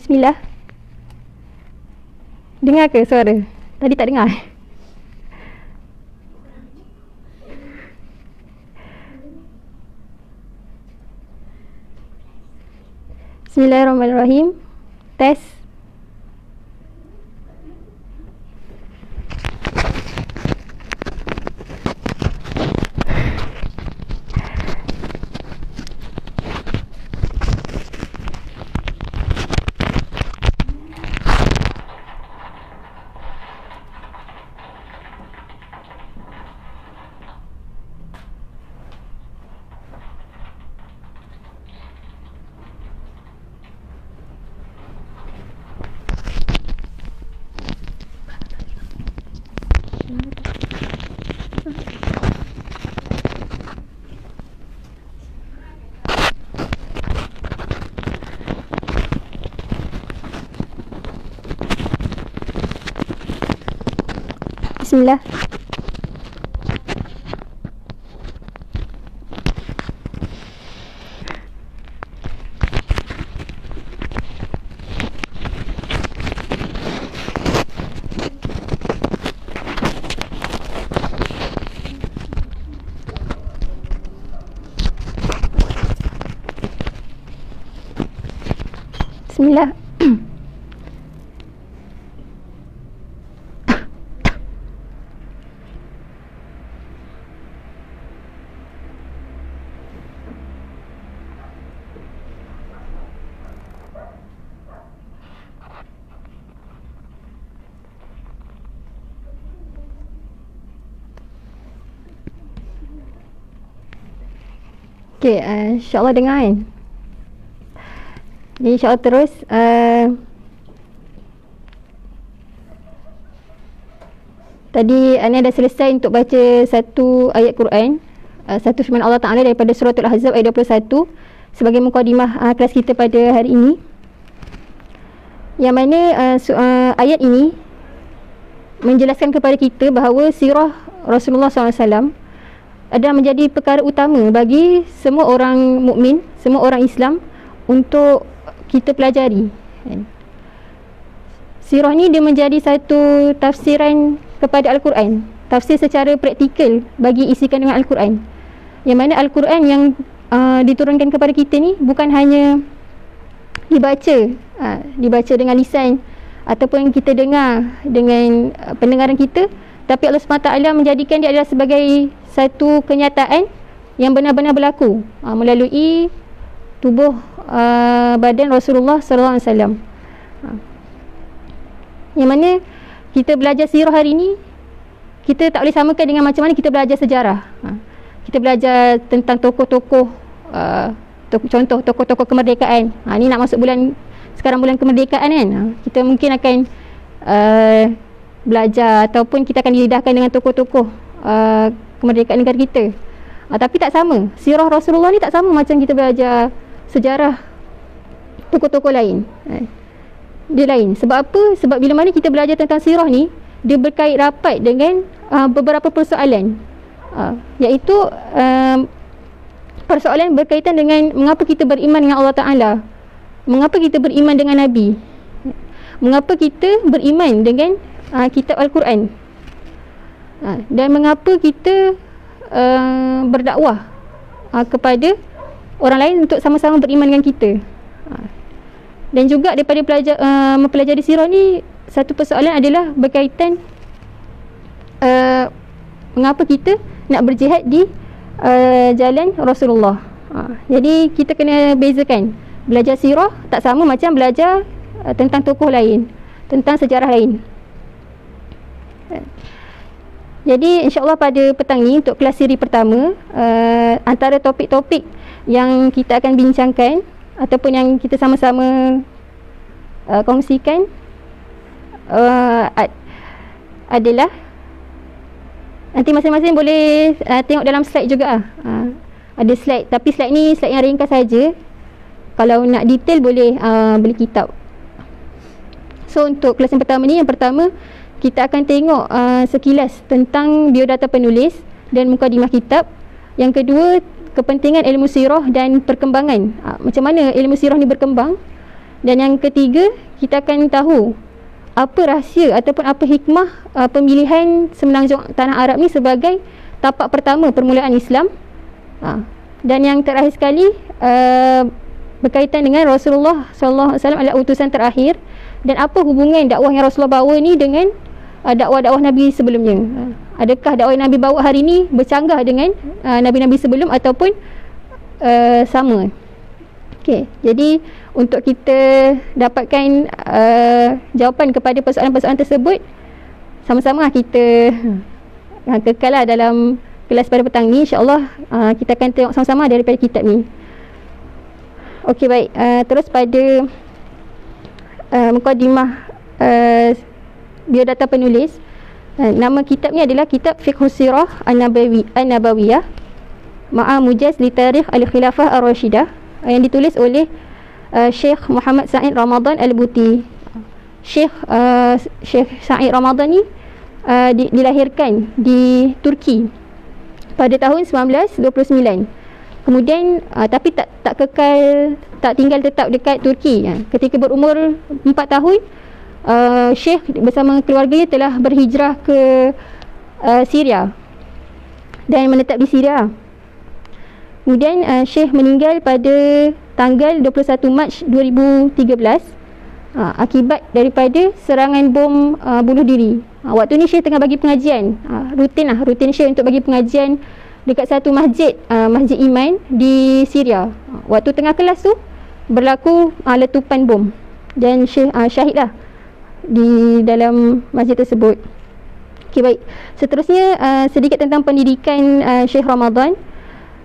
Bismillah. Dengar ke suara? Tadi tak dengar. Bismillahirrahmanirrahim. Tes. Bismillah. Bismillah. Okay, insyaAllah dengar kan. Jadi insyaAllah terus tadi Ana dah selesai untuk baca satu ayat Quran, satu firman Allah Ta'ala daripada Suratul Ahzab ayat 21 sebagai mukadimah kelas kita pada hari ini, yang mana ayat ini menjelaskan kepada kita bahawa sirah Rasulullah SAW adalah menjadi perkara utama bagi semua orang mukmin, semua orang Islam untuk kita pelajari. Sirah ni dia menjadi satu tafsiran kepada Al-Quran, tafsir secara praktikal bagi isi kandungan Al-Quran, yang mana Al-Quran yang diturunkan kepada kita ni bukan hanya dibaca dengan lisan ataupun kita dengar dengan pendengaran kita, tapi Allah SWT menjadikan dia adalah sebagai satu kenyataan yang benar-benar berlaku melalui tubuh badan Rasulullah SAW. Yang mana kita belajar sirah hari ini, kita tak boleh samakan dengan macam mana kita belajar sejarah. Kita belajar tentang tokoh-tokoh, contoh tokoh-tokoh kemerdekaan. Ni nak masuk sekarang bulan kemerdekaan kan. Kita mungkin akan belajar ataupun kita akan didedahkan dengan tokoh-tokoh kemerdekaan negara kita. Tapi tak sama. Sirah Rasulullah ni tak sama macam kita belajar sejarah tokoh-tokoh lain. Dia lain. Sebab apa? Sebab bila mana kita belajar tentang sirah ni, dia berkait rapat dengan beberapa persoalan, iaitu persoalan berkaitan dengan mengapa kita beriman dengan Allah Ta'ala, mengapa kita beriman dengan Nabi, mengapa kita beriman dengan kitab Al-Quran, dan mengapa kita berdakwah kepada orang lain untuk sama-sama beriman dengan kita. Dan juga daripada mempelajari sirah ni, satu persoalan adalah berkaitan mengapa kita nak berjihad di jalan Rasulullah. Jadi kita kena bezakan, belajar sirah tak sama macam belajar tentang tokoh lain, tentang sejarah lain. Jadi insyaAllah pada petang ni untuk kelas siri pertama, antara topik-topik yang kita akan bincangkan ataupun yang kita sama-sama kongsikan adalah, nanti masing-masing boleh tengok dalam slide juga. Ada slide, tapi slide ni slide yang ringkas saja. Kalau nak detail boleh beli kitab. So untuk kelas yang pertama ni, yang pertama kita akan tengok sekilas tentang biodata penulis dan mukadimah kitab. Yang kedua, kepentingan ilmu sirah dan perkembangan. Macam mana ilmu sirah ni berkembang Dan yang ketiga, kita akan tahu apa rahsia ataupun apa hikmah pemilihan Semenanjung Tanah Arab ni sebagai tapak pertama permulaan Islam. Dan yang terakhir sekali, berkaitan dengan Rasulullah sallallahu alaihi wasallam adalah utusan terakhir, dan apa hubungan dakwah yang Rasulullah bawa ni dengan dakwah-dakwah Nabi sebelumnya. Adakah dakwah yang Nabi bawa hari ni bercanggah dengan Nabi-Nabi sebelum ataupun sama? Okey, jadi untuk kita dapatkan jawapan kepada persoalan-persoalan tersebut, sama-sama kita kekallah dalam kelas pada petang ni. InsyaAllah kita akan tengok sama-sama daripada kitab ni. Okey, baik. Terus pada mukadimah biodata penulis, nama kitab ni adalah Kitab Fiqhus Sirah An-Nabawiyah Ma'a Mujaz li Tarikh Al-Khilafah Ar-Rashidah, yang ditulis oleh Syekh Muhammad Sa'id Ramadan Al-Buti. Syekh Sa'id Ramadan ni dilahirkan di Turki pada tahun 1929. Kemudian tapi tak kekal, tak tinggal tetap dekat Turki. Ketika berumur 4 tahun, Syekh bersama keluarganya telah berhijrah ke Syria dan menetap di Syria. Kemudian Syekh meninggal pada tanggal 21 Mac 2013 akibat daripada serangan bom bunuh diri. Waktu ni Syekh tengah bagi pengajian, rutin Syekh untuk bagi pengajian dekat satu masjid, Masjid Iman di Syria. Waktu tengah kelas tu berlaku letupan bom dan Syekh syahidlah di dalam masjid tersebut. Okey, baik. Seterusnya sedikit tentang pendidikan Syekh Ramadan.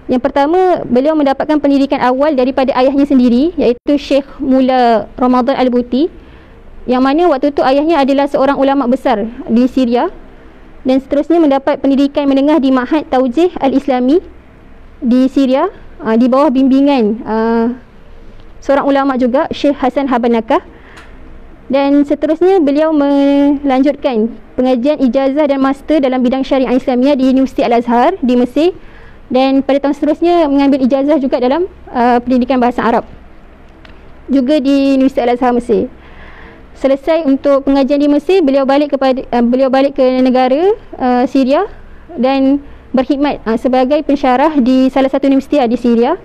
Yang pertama, beliau mendapatkan pendidikan awal daripada ayahnya sendiri, iaitu Syekh Mula Ramadan Al-Buti, yang mana waktu tu ayahnya adalah seorang ulama besar di Syria, dan seterusnya mendapat pendidikan menengah di Ma'had Taujih Al-Islami di Syria di bawah bimbingan seorang ulama juga, Syekh Hasan Habanakah. Dan seterusnya beliau melanjutkan pengajian ijazah dan master dalam bidang syariah Islamiah di Universiti Al-Azhar di Mesir, dan pada tahun seterusnya mengambil ijazah juga dalam pendidikan bahasa Arab juga di Universiti Al-Azhar Mesir. Selesai untuk pengajian di Mesir, beliau balik ke negara Syria dan berkhidmat sebagai pensyarah di salah satu universiti di Syria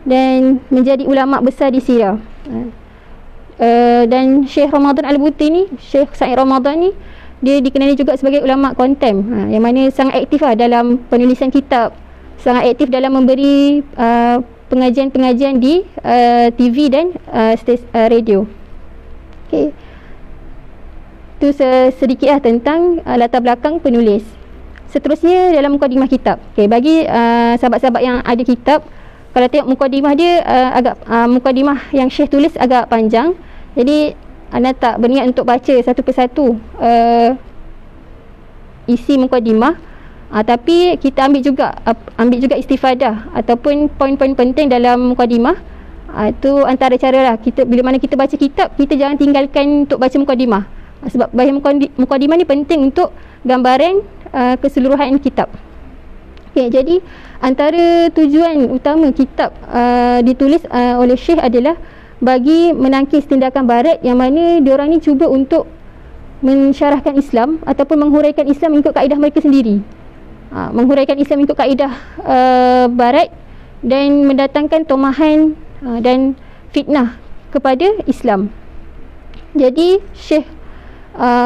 dan menjadi ulama besar di Syria. Dan Syekh Ramadan Al-Buti ni, Syekh Sa'id Ramadan ni, dia dikenali juga sebagai ulama kontem, yang mana sangat aktif dalam penulisan kitab, sangat aktif dalam memberi pengajian-pengajian di TV dan radio. Okey, itu sedikit tentang latar belakang penulis. Seterusnya dalam mukadimah kitab. Okey, bagi sahabat-sahabat yang ada kitab, kalau tengok mukadimah dia mukadimah yang Syekh tulis agak panjang. Jadi anda tak berniat untuk baca satu persatu isi mukadimah, tapi kita ambil juga istifadah ataupun poin-poin penting dalam mukadimah. Itu antara cara lah kita, bila mana kita baca kitab, kita jangan tinggalkan untuk baca mukadimah, sebab bahagian mukadimah ni penting untuk gambaran keseluruhan kitab. Okay, jadi antara tujuan utama kitab ditulis oleh Syekh adalah bagi menangkis tindakan barat yang mana diorang ni cuba untuk mensyarahkan Islam ataupun menghuraikan Islam mengikut kaedah mereka sendiri. Menghuraikan Islam mengikut kaedah barat dan mendatangkan tomahan dan fitnah kepada Islam. Jadi Syekh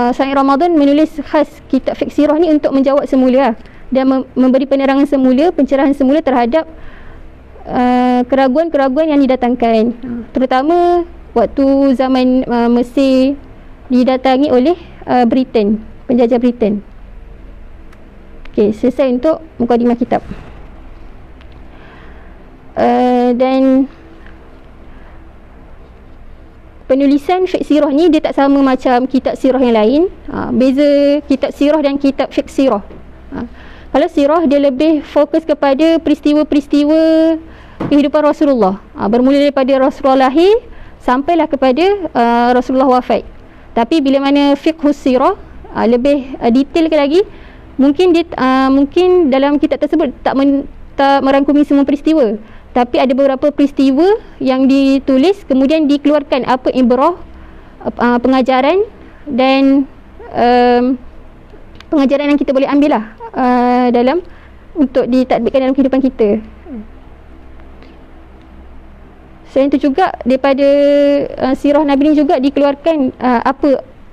Sa'id Ramadan menulis khas kitab fiqh sirah ni untuk menjawab semula dan memberi penerangan semula, pencerahan semula terhadap keraguan-keraguan yang didatangkan, terutama waktu zaman Mesir didatangi oleh Britain, penjajah Britain. Okey, selesai untuk mukadimah kitab. Dan penulisan fiqh sirah ni dia tak sama macam kitab sirah yang lain. Beza kitab sirah dan kitab fiqh sirah. Kalau sirah dia lebih fokus kepada peristiwa-peristiwa kehidupan Rasulullah, bermula daripada Rasulullah lahir sampailah kepada Rasulullah wafat. Tapi bila mana fiqhus sirah lebih detail lagi, mungkin dalam kitab tersebut tak merangkumi semua peristiwa, Tapi ada beberapa peristiwa yang ditulis kemudian dikeluarkan apa ibrah, pengajaran dan pengajaran yang kita boleh ambil lah dalam untuk ditadbirkan dalam kehidupan kita. Selain itu juga daripada sirah Nabi ni juga dikeluarkan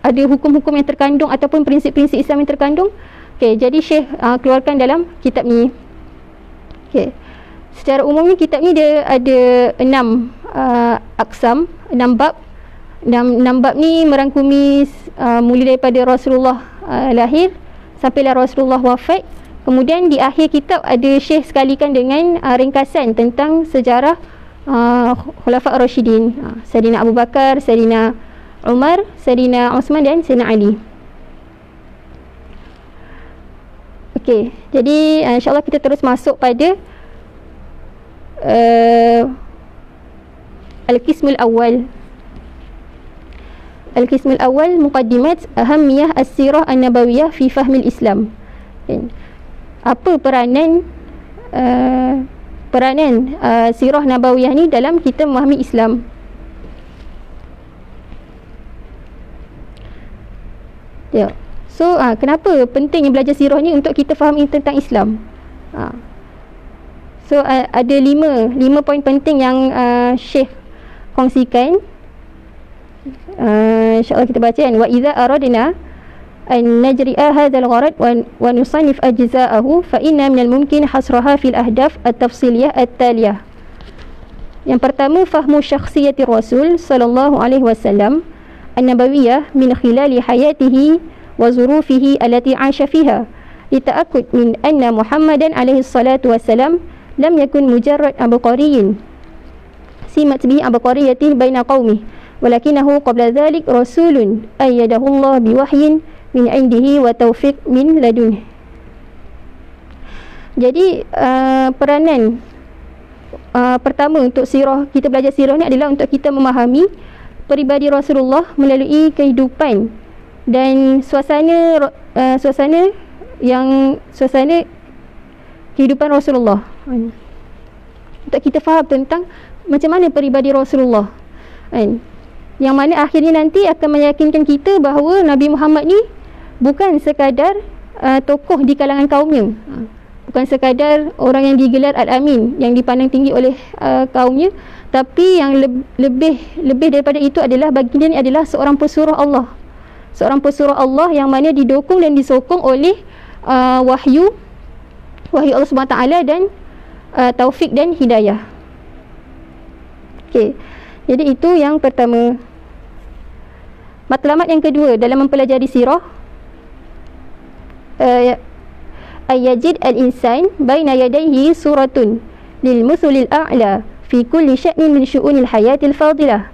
ada hukum-hukum yang terkandung ataupun prinsip-prinsip Islam yang terkandung. Okey, jadi Syekh keluarkan dalam kitab ni. Okey. Secara umumnya kitab ni dia ada 6 aksam, 6 bab. 6 bab ni merangkumi mula daripada Rasulullah lahir sampailah Rasulullah wafat. Kemudian di akhir kitab ada Syekh sekalikan dengan ringkasan tentang sejarah Khulafa' Ar-Rasyidin, Sayyidina Abu Bakar, Sayyidina Umar, Sayyidina Osman dan Sayyidina Ali. Okey, jadi insya-Allah kita terus masuk pada Al-Qismul Awal. Al-Qismul Awal Muqaddimat Ahammiyah As-Sirah An-Nabawiyah fi Fahmil Islam. Apa peranan sirah nabawiyah ni dalam kita memahami Islam? Ya. So kenapa pentingnya belajar sirah ni untuk kita fahami tentang Islam? So ada 5 poin penting yang Syekh kongsikan. InsyaAllah kita baca kan. Wa idza aradna an najri'a hadzal gharad wa nusannif ajza'ahu fa inna minal mumkin hasraha fil ahdaf at-tafsiliyah at-taliyah. Yang pertama, fahmu syakhsiyati Rasul sallallahu alaihi wasallam an-nabawiyah min khilali hayatihi wa zurufihi allati 'asha fiha lita'akkud min anna Muhammadan alaihi salatu wassalam lam yakun mujarrad abqariyyin simat bihi abqariyatin baina qaumih walakinahu qabla dhalik rasulun ayyadahu Allah biwahyin min indihi wa taufiq min ladunih. Jadi peranan pertama untuk sirah, kita belajar sirah ni adalah untuk kita memahami peribadi Rasulullah melalui kehidupan dan suasana kehidupan Rasulullah. Untuk kita faham tentang macam mana peribadi Rasulullah, yang mana akhirnya nanti akan meyakinkan kita bahawa Nabi Muhammad ni bukan sekadar tokoh di kalangan kaumnya, bukan sekadar orang yang digelar Al-Amin, yang dipandang tinggi oleh kaumnya, tapi yang lebih daripada itu adalah baginda ni adalah seorang pesuruh Allah, seorang pesuruh Allah yang mana didukung dan disokong oleh wahyu Allah SWT dan taufik dan hidayah. Okey, jadi itu yang pertama. Matlamat yang kedua dalam mempelajari sirah, ayyajid al-insan baina yadayhi suratun lil musulil a'la fi kulli sya'nin min syu'unil hayatil fadilah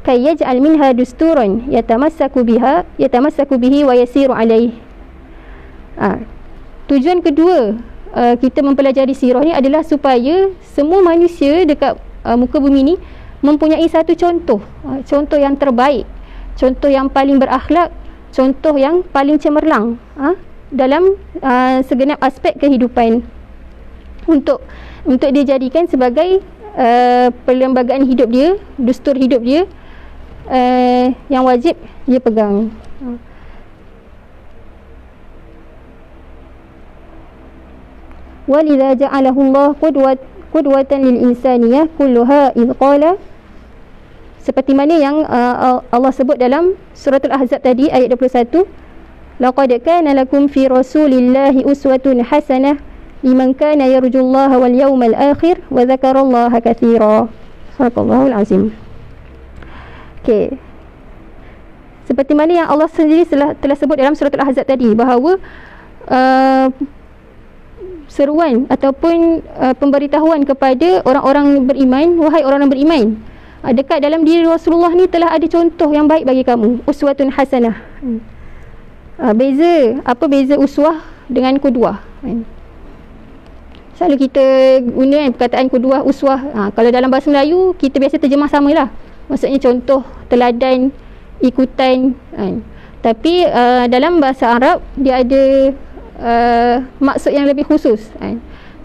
kay yaj'al minha dusturan yatamassaku bihi wa yasiru alaih. Tujuan kedua kita mempelajari sirah ni adalah supaya semua manusia dekat muka bumi ni mempunyai satu contoh yang terbaik, contoh yang paling berakhlak, contoh yang paling cemerlang dalam segenap aspek kehidupan, untuk dijadikan sebagai perlembagaan hidup dia, dustur hidup dia yang wajib dia pegang. Walidha ja'alahu Allah qudwatan lil insaniyah kulluha idh qala, seperti mana yang Allah sebut dalam surah Al-Ahzab tadi ayat 21, laqad kana lakum fi rasulillahi uswatun hasanah liman kana yarjullaha wal yawmal akhir wa dzakarallaha katsira. Subhanallahul azim. Okey, seperti mana yang Allah sendiri telah sebut dalam surah Al-Ahzab tadi bahawa seruan ataupun pemberitahuan kepada orang-orang beriman, wahai orang-orang beriman, dekat dalam diri Rasulullah ni telah ada contoh yang baik bagi kamu, uswatun hasanah. Apa beza uswah dengan qudwah? Selalu kita guna perkataan qudwah, uswah. Kalau dalam bahasa Melayu kita biasa terjemah samalah, maksudnya contoh, teladan, ikutan. Tapi dalam bahasa Arab dia ada maksud yang lebih khusus,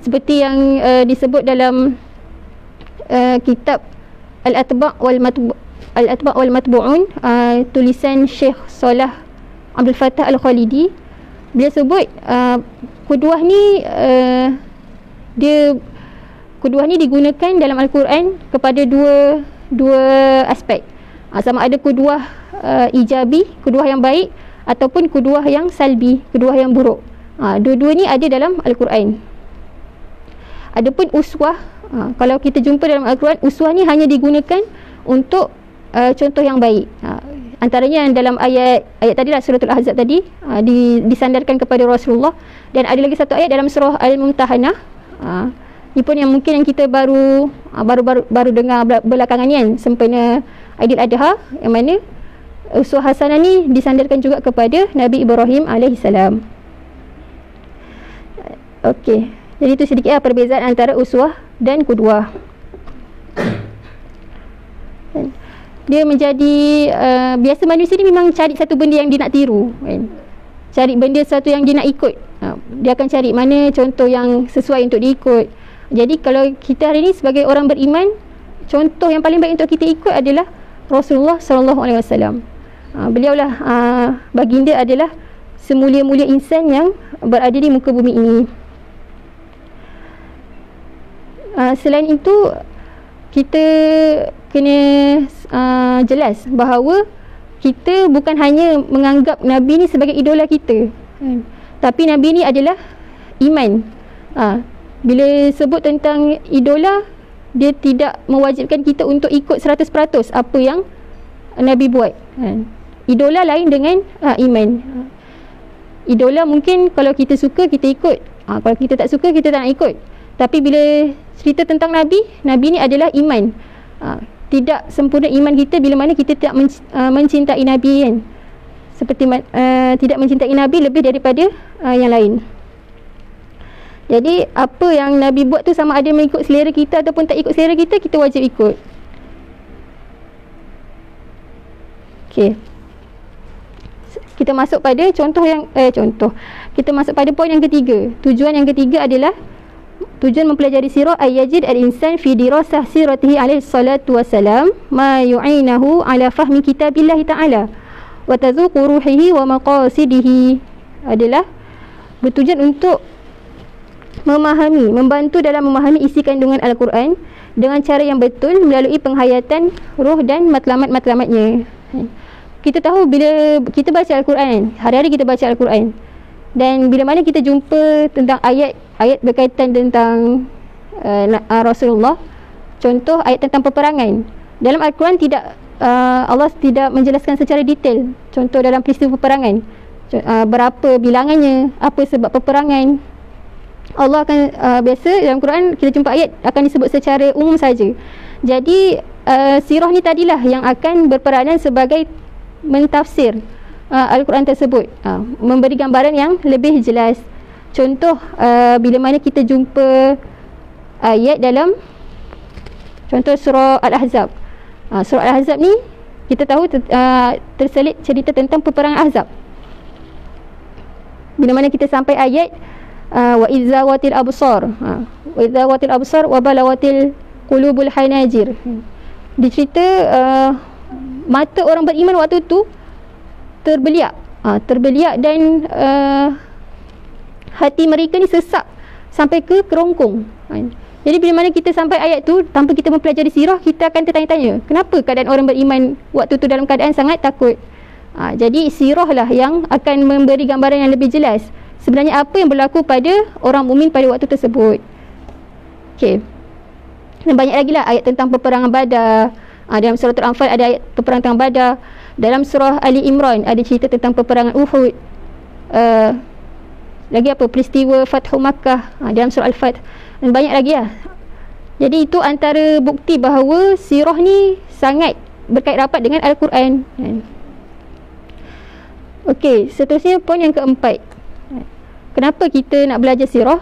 seperti yang disebut dalam kitab Al-Atba' wal Matbu'un, tulisan Syekh Salah Abdul Fattah Al-Khalidi. Dia sebut kuduah ni kuduah ni digunakan dalam Al-Quran kepada dua aspek. Sama ada kuduah ijabi, kuduah yang baik, ataupun kuduah yang salbi, kuduah yang buruk. Dua-dua ni ada dalam Al-Quran. Adapun uswah, kalau kita jumpa dalam Al-Quran, uswah ni hanya digunakan untuk contoh yang baik. Antaranya dalam ayat tadi lah, suratul Ahzab tadi, disandarkan kepada Rasulullah. Dan ada lagi satu ayat dalam surah Al-Mumtahanah. Ini pun yang mungkin yang kita baru dengar belakangan ni kan, sempena Aidil Adha, yang mana uswah hasanah ni disandarkan juga kepada Nabi Ibrahim alaihissalam. Okey, jadi itu sedikit perbezaan antara uswah dan qudwah. Dia menjadi biasa manusia ni memang cari satu benda yang dia nak tiru kan? Cari benda satu yang dia nak ikut. Dia akan cari mana contoh yang sesuai untuk diikut. Jadi kalau kita hari ni sebagai orang beriman, contoh yang paling baik untuk kita ikut adalah Rasulullah SAW. Beliaulah baginda adalah semulia-mulia insan yang berada di muka bumi ini. Selain itu, kita kena jelas bahawa kita bukan hanya menganggap Nabi ni sebagai idola kita, tapi Nabi ni adalah iman. Bila sebut tentang idola, dia tidak mewajibkan kita untuk ikut 100% apa yang Nabi buat. Idola lain dengan iman. Idola mungkin kalau kita suka kita ikut, kalau kita tak suka kita tak nak ikut. Tapi bila cerita tentang Nabi ni adalah iman. Tidak sempurna iman kita bila mana kita tidak mencintai Nabi kan. Seperti tidak mencintai Nabi lebih daripada yang lain. Jadi apa yang Nabi buat tu, sama ada mengikut selera kita ataupun tak ikut selera kita, kita wajib ikut. Okey. Kita masuk pada kita masuk pada poin yang ketiga. Tujuan yang ketiga adalah tujuan mempelajari sirah ayyajid al-insan fi dirasah siratihi alaihi salatu wassalam ma yu'inahu ala fahmi kitabillah ta'ala wa tazuqu ruhihi wa maqasidihi, adalah bertujuan untuk membantu dalam memahami isi kandungan Al-Quran dengan cara yang betul melalui penghayatan ruh dan matlamat-matlamatnya. Kita tahu bila kita baca Al-Quran, hari-hari kita baca Al-Quran, dan bila mana kita jumpa tentang ayat berkaitan tentang Rasulullah, contoh ayat tentang peperangan, dalam Al-Quran Allah tidak menjelaskan secara detail contoh dalam peristiwa peperangan, berapa bilangannya, apa sebab peperangan. Allah akan biasa dalam Quran kita jumpa ayat akan disebut secara umum saja. Jadi sirah ni tadilah yang akan berperanan sebagai mentafsir Al-Quran tersebut, memberi gambaran yang lebih jelas. Contoh bila mana kita jumpa ayat dalam contoh surah Al-Ahzab. Surah Al-Ahzab ni kita tahu terselit cerita tentang peperangan Ahzab. Bila mana kita sampai ayat wa idzawatil absar, wa idzawatil absar wa balawatil qulubul hanajir, dicerita mata orang beriman waktu tu terbeliak dan hati mereka ni sesak sampai ke kerongkong. Jadi bila mana kita sampai ayat tu, tanpa kita mempelajari sirah, kita akan tertanya-tanya, kenapa keadaan orang beriman waktu tu dalam keadaan sangat takut? Jadi sirah lah yang akan memberi gambaran yang lebih jelas sebenarnya apa yang berlaku pada orang mukmin pada waktu tersebut. Okey. Dan banyak lagi lah ayat tentang peperangan Badar. Dalam surah Al-Anfal ada ayat peperangan tentang Badar. Dalam surah Ali Imran ada cerita tentang peperangan Uhud. Lagi apa, peristiwa Fathu Makkah dalam surah Al-Fath, dan banyak lagi lah. Jadi itu antara bukti bahawa sirah ni sangat berkait rapat dengan Al-Quran. Okey, seterusnya poin yang keempat. Kenapa kita nak belajar sirah?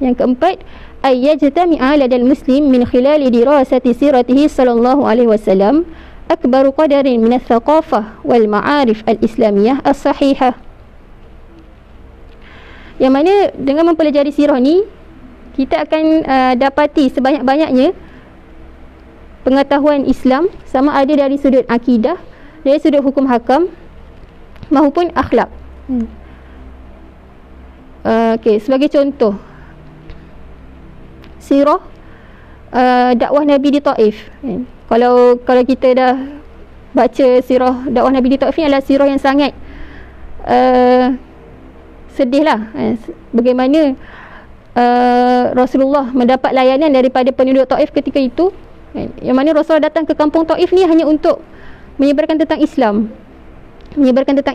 Yang keempat, ayyajtami'a ladal muslim min khilali dirasati siratihi sallallahu alaihi wasallam akbaru qadarin min al-thaqafah wal ma'arif al-islamiyah as-sahihah. Yang mana dengan mempelajari sirah ni, kita akan dapati sebanyak-banyaknya pengetahuan Islam, sama ada dari sudut akidah, dari sudut hukum hakam maupun akhlak. Okey, sebagai contoh sirah dakwah Nabi di Taif. Kalau kita dah baca sirah dakwah Nabi di Taif ni, adalah sirah yang sangat sedih lah. Bagaimana Rasulullah mendapat layanan daripada penduduk Taif ketika itu, yang mana Rasulullah datang ke kampung Taif ni hanya untuk menyebarkan tentang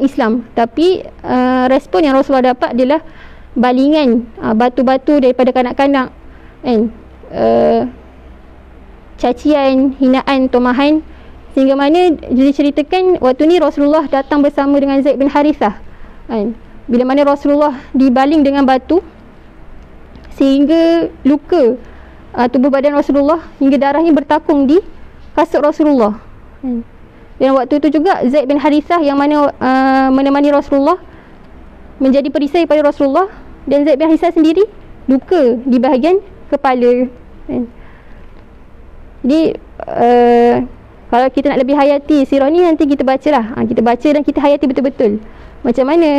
Islam, tapi respon yang Rasulullah dapat adalah balingan batu-batu daripada kanak-kanak, cacian, hinaan, tomahan, sehingga mana diceritakan waktu ni Rasulullah datang bersama dengan Zaid bin Harithah, bila mana Rasulullah dibaling dengan batu sehingga luka tubuh badan Rasulullah, hingga darahnya bertakung di kasut Rasulullah. Dan waktu itu juga Zaid bin Harithah yang mana menemani Rasulullah menjadi perisai pada Rasulullah, dan Zaid bin Harithah sendiri luka di bahagian kepala. Jadi kalau kita nak lebih hayati sirah ni, nanti kita bacalah, kita baca dan kita hayati betul-betul macam mana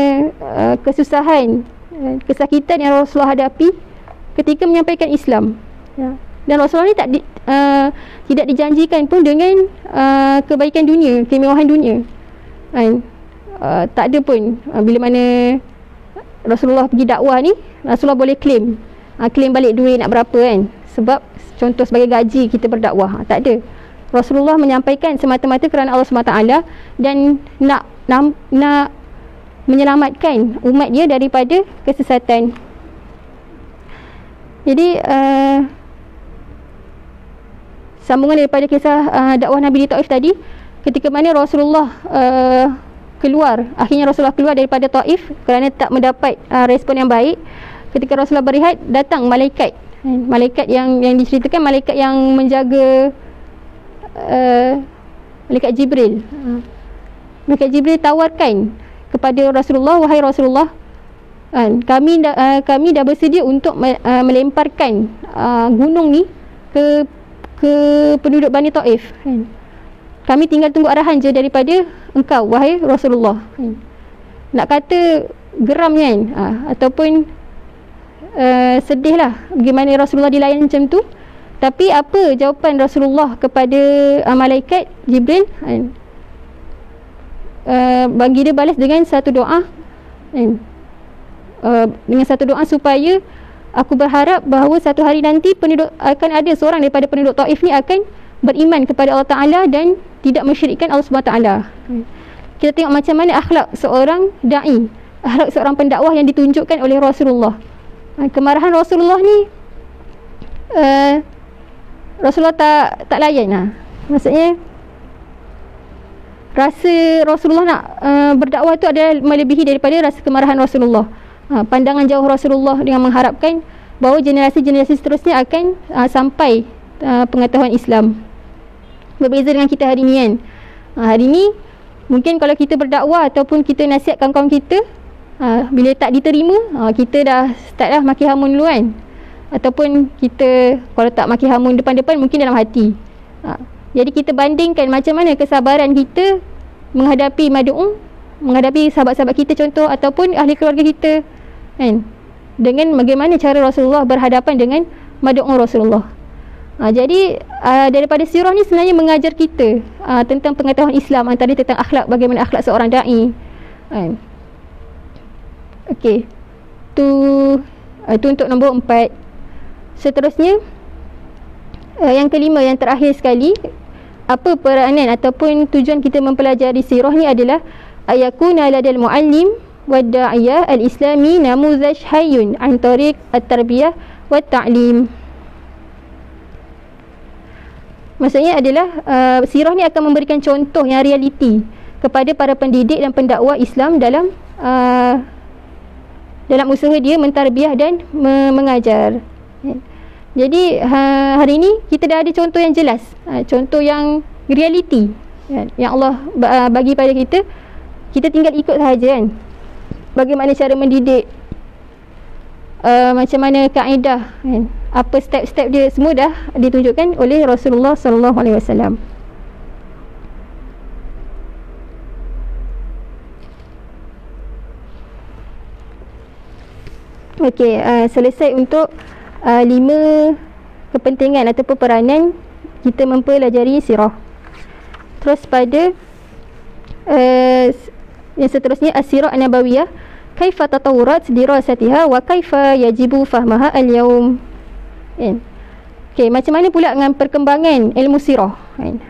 kesusahan, kesakitan yang Rasulullah hadapi ketika menyampaikan Islam. Dan Rasulullah ni tidak dijanjikan pun dengan kebaikan dunia, kemewahan dunia, tak ada pun. Bila mana Rasulullah pergi dakwah ni, Rasulullah boleh claim balik duit nak berapa, sebab contoh sebagai gaji kita berdakwah, tak ada. Rasulullah menyampaikan semata-mata kerana Allah SWT dan nak menyelamatkan umat dia daripada kesesatan. Jadi sambungan daripada kisah dakwah Nabi di Taif tadi, ketika mana Rasulullah akhirnya Rasulullah keluar daripada Taif kerana tak mendapat respon yang baik. Ketika Rasulullah berehat, datang malaikat yang diceritakan, malaikat yang menjaga, malaikat Jibril. Malaikat Jibril tawarkan kepada Rasulullah, wahai Rasulullah, kami dah bersedia untuk melemparkan gunung ni ke penduduk Bani Taif. Kami tinggal tunggu arahan je daripada engkau, wahai Rasulullah. Nak kata geram kan, ataupun sedih lah bagaimana Rasulullah dilayan macam tu. Tapi apa jawapan Rasulullah kepada malaikat Jibril? Bagi dia balas dengan satu doa, supaya aku berharap bahawa satu hari nanti akan ada seorang daripada penduduk Taif ni akan beriman kepada Allah Ta'ala dan tidak mensyirikkan Allah SWT. Kita tengok macam mana akhlak seorang da'i, akhlak seorang pendakwah yang ditunjukkan oleh Rasulullah. Kemarahan Rasulullah ni Rasulullah tak layan. Maksudnya rasa Rasulullah nak berdakwah tu adalah melebihi daripada rasa kemarahan Rasulullah. Pandangan jauh Rasulullah dengan mengharapkan bahawa generasi-generasi seterusnya akan sampai pengetahuan Islam. Berbeza dengan kita hari ni kan. Hari ni mungkin kalau kita berdakwah ataupun kita nasihat kawan-kawan kita, bila tak diterima, kita dah start dah maki hamun dulu kan. Ataupun kita kalau tak maki hamun depan-depan, mungkin dalam hati. Jadi kita bandingkan macam mana kesabaran kita menghadapi mad'u, menghadapi sahabat-sahabat kita contoh, ataupun ahli keluarga kita kan, dengan bagaimana cara Rasulullah berhadapan dengan mad'u Rasulullah. Jadi daripada sirah ni sebenarnya mengajar kita tentang pengetahuan Islam, antara tentang akhlak, bagaimana akhlak seorang da'i kan. Okey, itu untuk nombor 4. Seterusnya, yang kelima, yang terakhir sekali, apa peranan ataupun tujuan kita mempelajari sirah ni adalah ayakuna ladal muallim wa da'iyah al-islami namuzaj hayyun an tariq at-tarbiyah wa ta'lim. Maksudnya adalah sirah ni akan memberikan contoh yang realiti kepada para pendidik dan pendakwa Islam dalam usaha dia mentarbiah dan mengajar. Jadi hari ini kita dah ada contoh yang jelas, contoh yang realiti yang Allah bagi pada kita. Kita tinggal ikut sahaja kan, bagaimana cara mendidik macam mana kaedah kan, apa step-step dia, semua dah ditunjukkan oleh Rasulullah sallallahu alaihi wasallam. Okey, selesai untuk 5 kepentingan ataupun peranan kita mempelajari sirah. Terus pada yang seterusnya, as-sirah an-nabawiyah, kaifa tatawurat dirasatiha wa kaifa yajibu fahmaha al-yawm. Okey, macam mana pula dengan perkembangan ilmu sirah?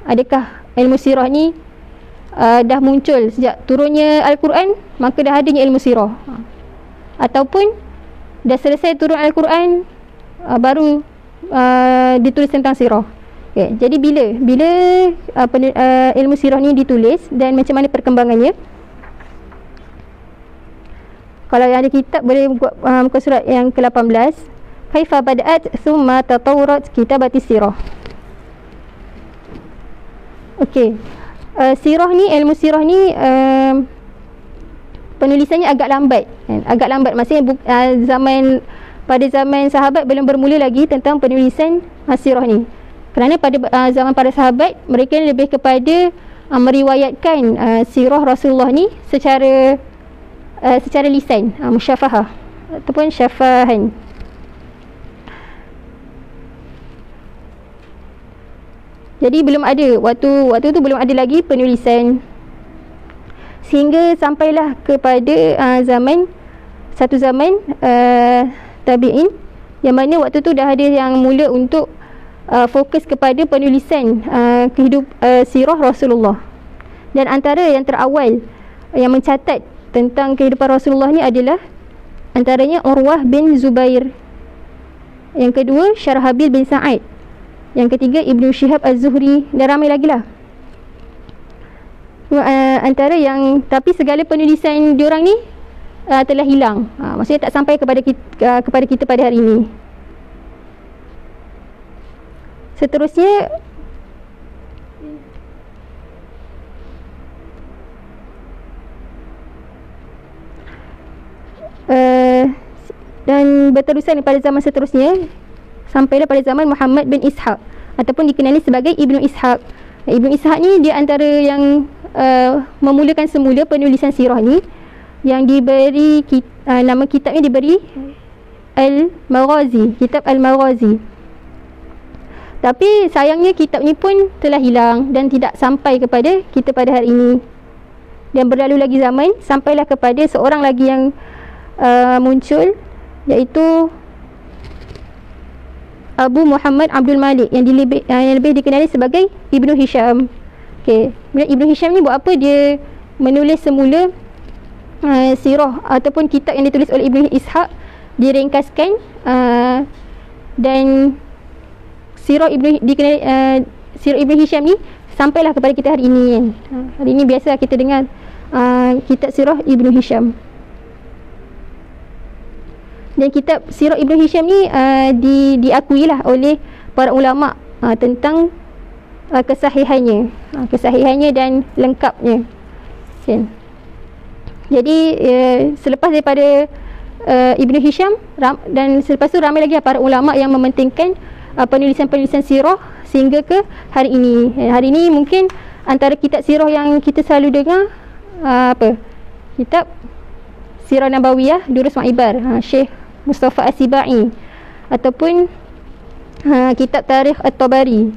Adakah ilmu sirah ni dah muncul sejak turunnya Al-Quran, maka dah adanya ilmu sirah, ataupun dah selesai turun Al-Quran baru ditulis tentang sirah? Okay, jadi bila ilmu sirah ni ditulis dan macam mana perkembangannya? Kalau ada kitab boleh buat muka surat yang ke-18, kaifa bada'at thumma tatawurat kitabati sirah. Okey, sirah ni, ilmu sirah ni penulisannya agak lambat kan? Agak lambat maksudnya pada zaman sahabat belum bermula lagi tentang penulisan sirah ni. Kerana pada zaman para sahabat, mereka lebih kepada meriwayatkan sirah Rasulullah ni secara lisan, musyafahah ataupun syafahan. Jadi belum ada, waktu tu belum ada lagi penulisan, sehingga sampailah kepada satu zaman tabi'in, yang mana waktu tu dah ada yang mula untuk fokus kepada penulisan sirah Rasulullah. Dan antara yang terawal yang mencatat tentang kehidupan Rasulullah ni adalah antaranya Urwah bin Zubair, yang kedua Syarhabil bin Sa'id, yang ketiga Ibnu Syihab Az-Zuhri, dan ramai lagi lah. Antara yang, tapi segala penulisan diorang ni telah hilang, maksudnya tak sampai kepada kita pada hari ini. Seterusnya dan berterusan pada zaman seterusnya sampailah pada zaman Muhammad bin Ishaq, ataupun dikenali sebagai Ibnu Ishaq. Ibnu Ishaq ni dia antara yang memulakan semula penulisan sirah ni, yang diberi nama kitabnya diberi Al-Maghazi, kitab Al-Maghazi. Tapi sayangnya kitab ni pun telah hilang dan tidak sampai kepada kita pada hari ini. Dan berlalu lagi zaman, sampailah kepada seorang lagi yang muncul, iaitu Abu Muhammad Abdul Malik, yang lebih dikenali sebagai Ibnu Hisham. Okay. Ibnu Hisham ni buat apa? Dia menulis semula sirah ataupun kitab yang ditulis oleh Ibnu Ishaq, diringkaskan, dan sirah Ibnu Hisham ni sampailah kepada kita hari ini kan. Hari ini biasa kita dengar kitab sirah Ibnu Hisham. Dan kitab sirah Ibnu Hisham ni diakuilah oleh para ulama tentang kesahihannya dan lengkapnya kan. Jadi selepas daripada Ibnu Hisham, dan selepas tu ramai lagi para ulama yang mementingkan penulisan-penulisan sirah sehingga ke hari ini. Hari ini mungkin antara kitab sirah yang kita selalu dengar kitab Sirah Nabawiyah Durus Ma'ibar, Syekh Mustafa As-Sibai, ataupun kitab Tarikh At-Tabari.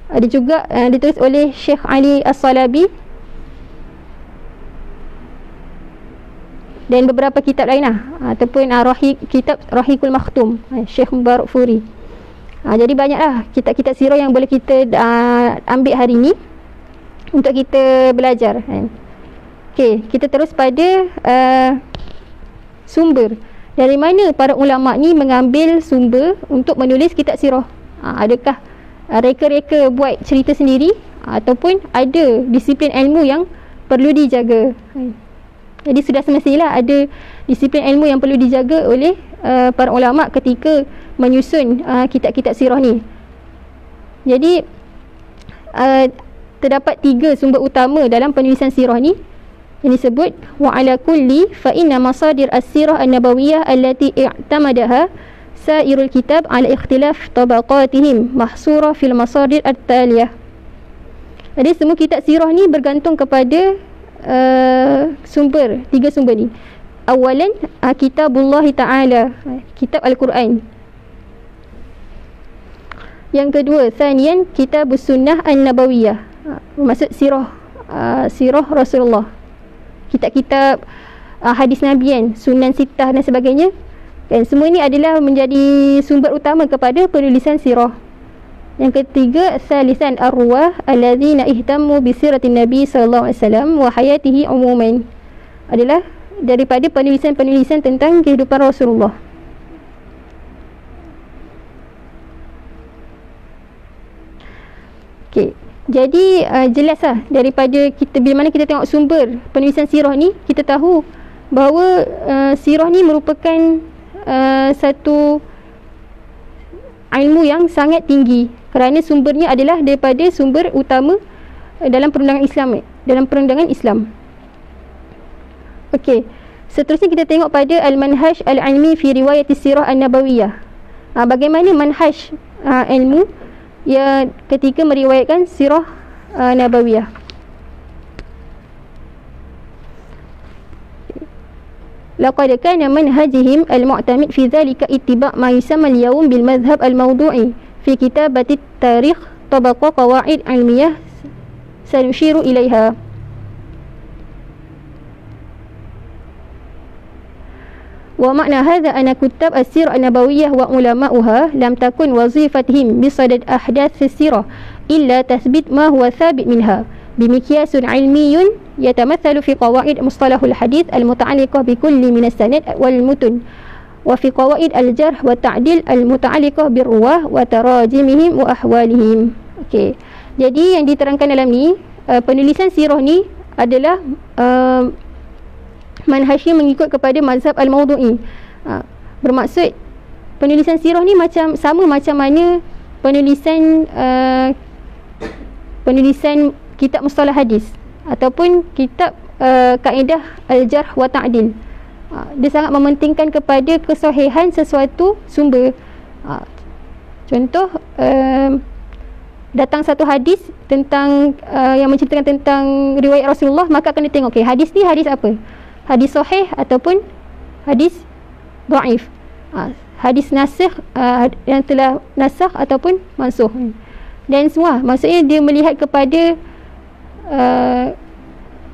Ada juga ditulis oleh Syekh Ali As-Salabi, dan beberapa kitab lain ataupun kitab Rahikul Makhtum, Syekh Mubarak Furi. Jadi banyaklah kitab-kitab sirah yang boleh kita ambil hari ini untuk kita belajar kan. Okey, kita terus pada sumber. Dari mana para ulama ni mengambil sumber untuk menulis kitab sirah? Adakah reka-reka buat cerita sendiri, ataupun ada disiplin ilmu yang perlu dijaga? Jadi sudah semestilah ada disiplin ilmu yang perlu dijaga oleh para ulama ketika menyusun kitab-kitab sirah ni. Jadi terdapat 3 sumber utama dalam penulisan sirah ni. yang disebut wa ala kulli fa inna masadir as-sirah an-nabawiyah allati i'tamadaha sairul kitab ala ikhtilaf tabaqatihim mahsura fil masadir at-taliyah. Jadi semua kitab sirah ni bergantung kepada tiga sumber ni. Awalan kitabullah ta'ala, kitab Al-Quran. Yang kedua, thaniyan kitabus sunnah an-nabawiyah, maksud sirah Rasulullah, kitab-kitab hadis Nabi kan, sunan sittah dan sebagainya. Dan semua ini adalah menjadi sumber utama kepada penulisan sirah. Yang ketiga, salisan arwah allazina ihtammu bi siratin nabi sallallahu alaihi wasallam wa hayatihi umuman, adalah daripada penulisan-penulisan tentang kehidupan Rasulullah. Okey, jadi jelaslah daripada kita, bila mana kita tengok sumber penulisan sirah ni, kita tahu bahawa sirah ni merupakan satu ilmu yang sangat tinggi, kerana sumbernya adalah daripada sumber utama dalam perundangan Islam. Okey, seterusnya kita tengok pada al-manhaj al-ilmi fi riwayat sirah an-nabawiyah. Bagaimana manhaj ilmu yang ketika meriwayatkan sirah nabawiyah. Laqad kana manhajihim al-mu'tamid fi dhalika ittiba' ma yusamma al-yawm bil madhhab al-mawdu'i fi kitabati at-tarikh tabaqa qawaid ilmiyah sanushiru ilaiha. Wa makna hadha anna kutab as-sirah an-nabawiyah wa ulama'uha lam takun wazifatihim bisadad ahdath as-sirah illa tathbit ma huwa thabit minha bimikyasun ilmiyun yatamathalu fi qawaid mustalahul hadith al-muta'alliqah bi kulli min as-sanad wal mutun wa fi qawaid al-jarh wa ta'dil al-muta'alliqah bir ruwah wa tarajimihim wa ahwalihim. Okey, jadi yang diterangkan dalam ni, penulisan sirah ni adalah manhajnya mengikut kepada mazhab al-mawdu'i. Bermaksud penulisan sirah ni sama macam mana penulisan kitab mustalah hadis ataupun kitab kaedah al-jarh wa ta'dil. Dia sangat mementingkan kepada kesahihan sesuatu sumber. Contoh, datang satu hadis tentang yang menceritakan tentang riwayat Rasulullah, maka akan ditengok, okay, hadis ni hadis apa? Hadis sahih ataupun hadis dhaif, hadis nasikh yang telah nasakh ataupun mansukh. Dan semua maksudnya dia melihat kepada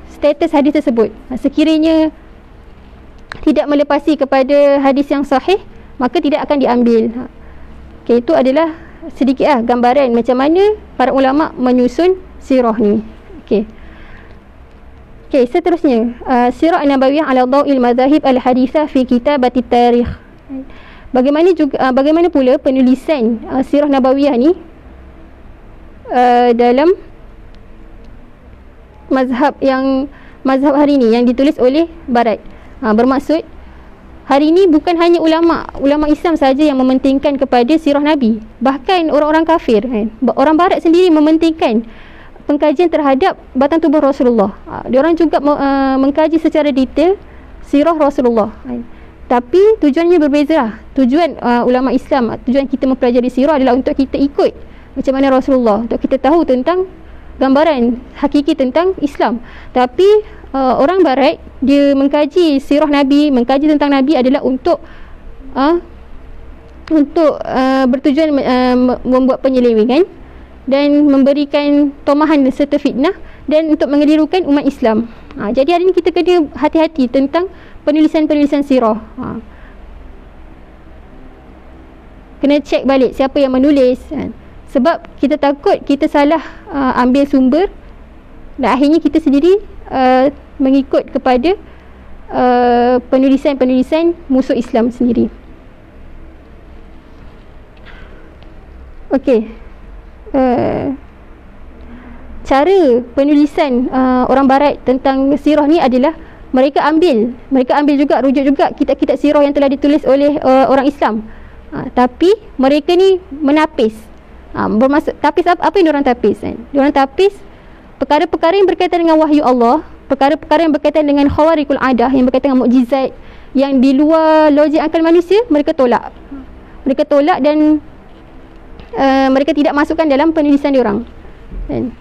status hadis tersebut. Sekiranya tidak melepasi kepada hadis yang sahih, maka tidak akan diambil. Okay, itu adalah sedikit gambaran macam mana para ulama menyusun sirah ni. Okay. Okay, seterusnya sirah an-nabawiyah ala dhawil madhahib al-hadithah fi kitabati tarikh. Bagaimana pula penulisan sirah nabawiyah ni dalam mazhab hari ni yang ditulis oleh barat. Bermaksud hari ini bukan hanya ulama Islam saja yang mementingkan kepada sirah Nabi, bahkan orang-orang kafir, orang barat sendiri mementingkan pengkajian terhadap batang tubuh Rasulullah. Diorang juga mengkaji secara detail sirah Rasulullah. Tapi tujuannya berbeza lah. Tujuan ulama Islam, tujuan kita mempelajari sirah adalah untuk kita ikut macam mana Rasulullah, untuk kita tahu tentang gambaran hakiki tentang Islam. Tapi orang barat, dia mengkaji sirah Nabi, mengkaji tentang Nabi adalah untuk bertujuan membuat penyelewengan dan memberikan tomahan serta fitnah dan untuk mengelirukan umat Islam. Jadi hari ini kita kena hati-hati tentang penulisan-penulisan sirah. Kena cek balik siapa yang menulis, sebab kita takut kita salah ambil sumber dan akhirnya kita sendiri mengikut kepada penulisan-penulisan musuh Islam sendiri. Okey. Cara penulisan orang barat tentang sirah ni adalah mereka ambil juga, rujuk juga kitab-kitab sirah yang telah ditulis oleh orang Islam, tapi mereka ni menapis. Bermaksud tapis apa yang diorang tapis? Diorang tapis perkara-perkara yang berkaitan dengan wahyu Allah, perkara-perkara yang berkaitan dengan khawariqul adah, yang berkaitan dengan mukjizat yang di luar logik akal manusia, mereka tolak. Mereka tolak dan mereka tidak masukkan dalam penulisan diorang. Kan?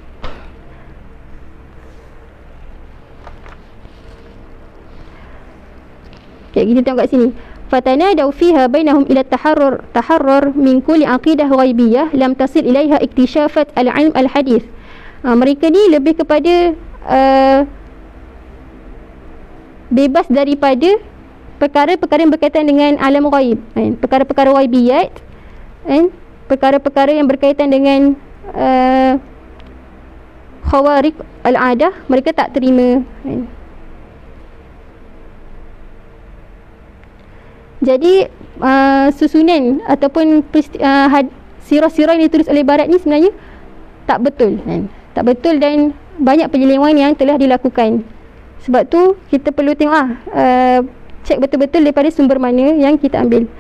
Okay, kita tengok kat sini. Fatanadaw fiha bainahum ila taharrur min kulli aqidah ghaibiyah lam tasil ilaiha iktishafat al-ilm al-hadith. Mereka ni lebih kepada bebas daripada perkara-perkara yang berkaitan dengan alam ghaib, kan? Perkara-perkara ghaibiyat, kan? Perkara-perkara yang berkaitan dengan khawariq al-adah, mereka tak terima, kan? Jadi susunan ataupun sirah-sirah yang ditulis oleh Barat ni sebenarnya tak betul, kan? Tak betul dan banyak penyelewengan yang telah dilakukan. Sebab tu kita perlu tengok cek betul-betul daripada sumber mana yang kita ambil.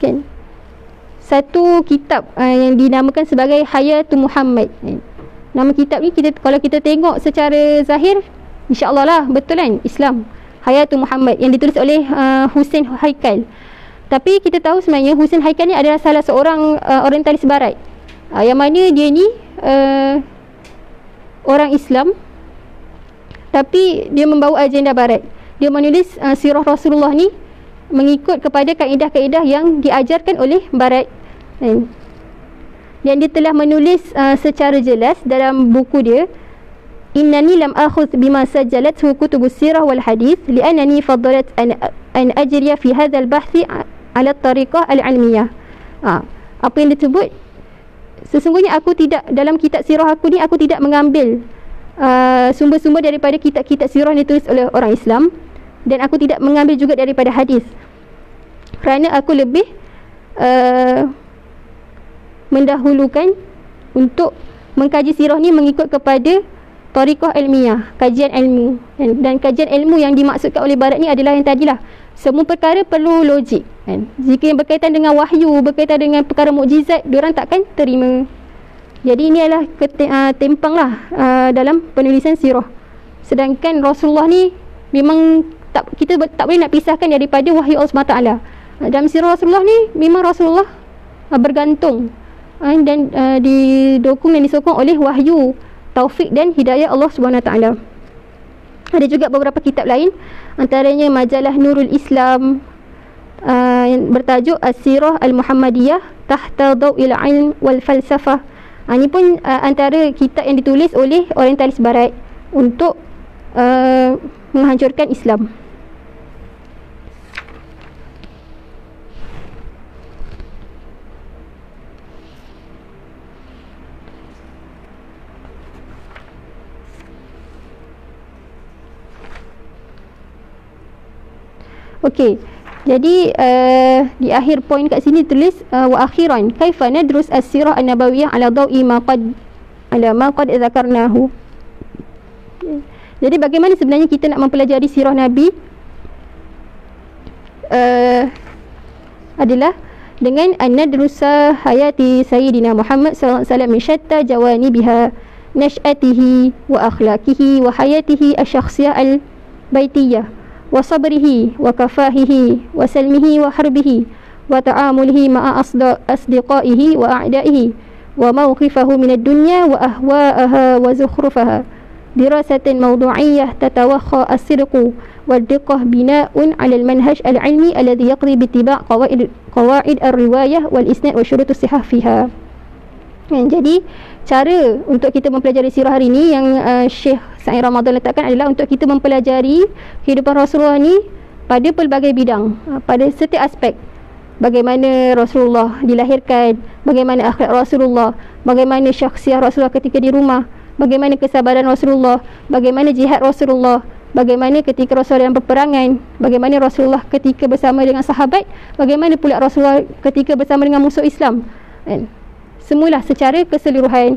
Kan? Satu kitab yang dinamakan sebagai Hayatul Muhammad. Nama kitab ni kalau kita tengok secara zahir, insya-Allah lah betul kan, Islam. Hayatul Muhammad yang ditulis oleh Husain Haikal. Tapi kita tahu sebenarnya Husain Haikal ni adalah salah seorang orientalis barat. Yang mana dia ni orang Islam tapi dia membawa agenda barat. Dia menulis sirah Rasulullah ni mengikut kepada kaedah-kaedah yang diajarkan oleh barat. Dan dia telah menulis secara jelas dalam buku dia, innani lam akhudh bima sajjalathu kutubus sirah wal hadith li'annani faddalat an ajriya fi hadzal bahthi ala tariqah al-ilmiyah. Apa yang disebut, sesungguhnya aku tidak, dalam kitab sirah aku ni aku tidak mengambil sumber-sumber daripada kitab-kitab sirah yang ditulis oleh orang Islam, dan aku tidak mengambil juga daripada hadis, kerana aku lebih mendahulukan untuk mengkaji sirah ni mengikut kepada tariqah ilmiah, kajian ilmu. Dan kajian ilmu yang dimaksudkan oleh Barat ni adalah yang tadilah, semua perkara perlu logik, kan? Jika yang berkaitan dengan wahyu, berkaitan dengan perkara mukjizat, diorang takkan terima. Jadi ini adalah tempang lah dalam penulisan sirah. Sedangkan Rasulullah ni memang kita tak boleh nak pisahkan daripada wahyu Allah SWT. Dalam sirah Rasulullah ni memang Rasulullah bergantung dan didukung dan disokong oleh wahyu, taufik dan hidayah Allah SWT. Ada juga beberapa kitab lain, antaranya majalah Nurul Islam yang bertajuk As-Sirah Al-Muhammadiyah Tahta Daw'il Ilm wal Falsafah. Ini pun antara kitab yang ditulis oleh orientalis barat untuk menghancurkan Islam. Okey, jadi di akhir poin kat sini tulis wa akhiran kaifa nadrus as-sirah an-nabawiyah ala dawi ma qad dzakarnahu. Jadi bagaimana sebenarnya kita nak mempelajari sirah Nabi adalah dengan an-nadrusa hayati sayyidina Muhammad sallallahu alaihi wasallam min syatta jawanibiha, nash'atihi wa akhlaqihi wa hayatihi asy-syakhsiyah al-baitiyah wa sabrihi wa kafahihi wa salmihi wa harbihi wa ta'amulihi ma'a asdiqaihi wa a'daihi wa mawqifahu min ad-dunya wa ahwa'aha wa zukhrufaha dirasatan mawdu'iyyah tatawakha as-sidqu wad-diqqah bina'un 'ala al-manhaj al-'ilmi alladhi yaqdi bi ittiba' qawaid ar-riwayah wal isnad wa syurut as-sihah fiha. Jadi cara untuk kita mempelajari sirah hari ini yang Syekh Sa'id Ramadan letakkan adalah untuk kita mempelajari kehidupan Rasulullah ni pada pelbagai bidang, pada setiap aspek. Bagaimana Rasulullah dilahirkan, bagaimana akhlak Rasulullah, bagaimana syakhsiah Rasulullah ketika di rumah, bagaimana kesabaran Rasulullah, bagaimana jihad Rasulullah, bagaimana ketika Rasulullah dalam peperangan, bagaimana Rasulullah ketika bersama dengan sahabat, bagaimana pula Rasulullah ketika bersama dengan musuh Islam. Semualah secara keseluruhan,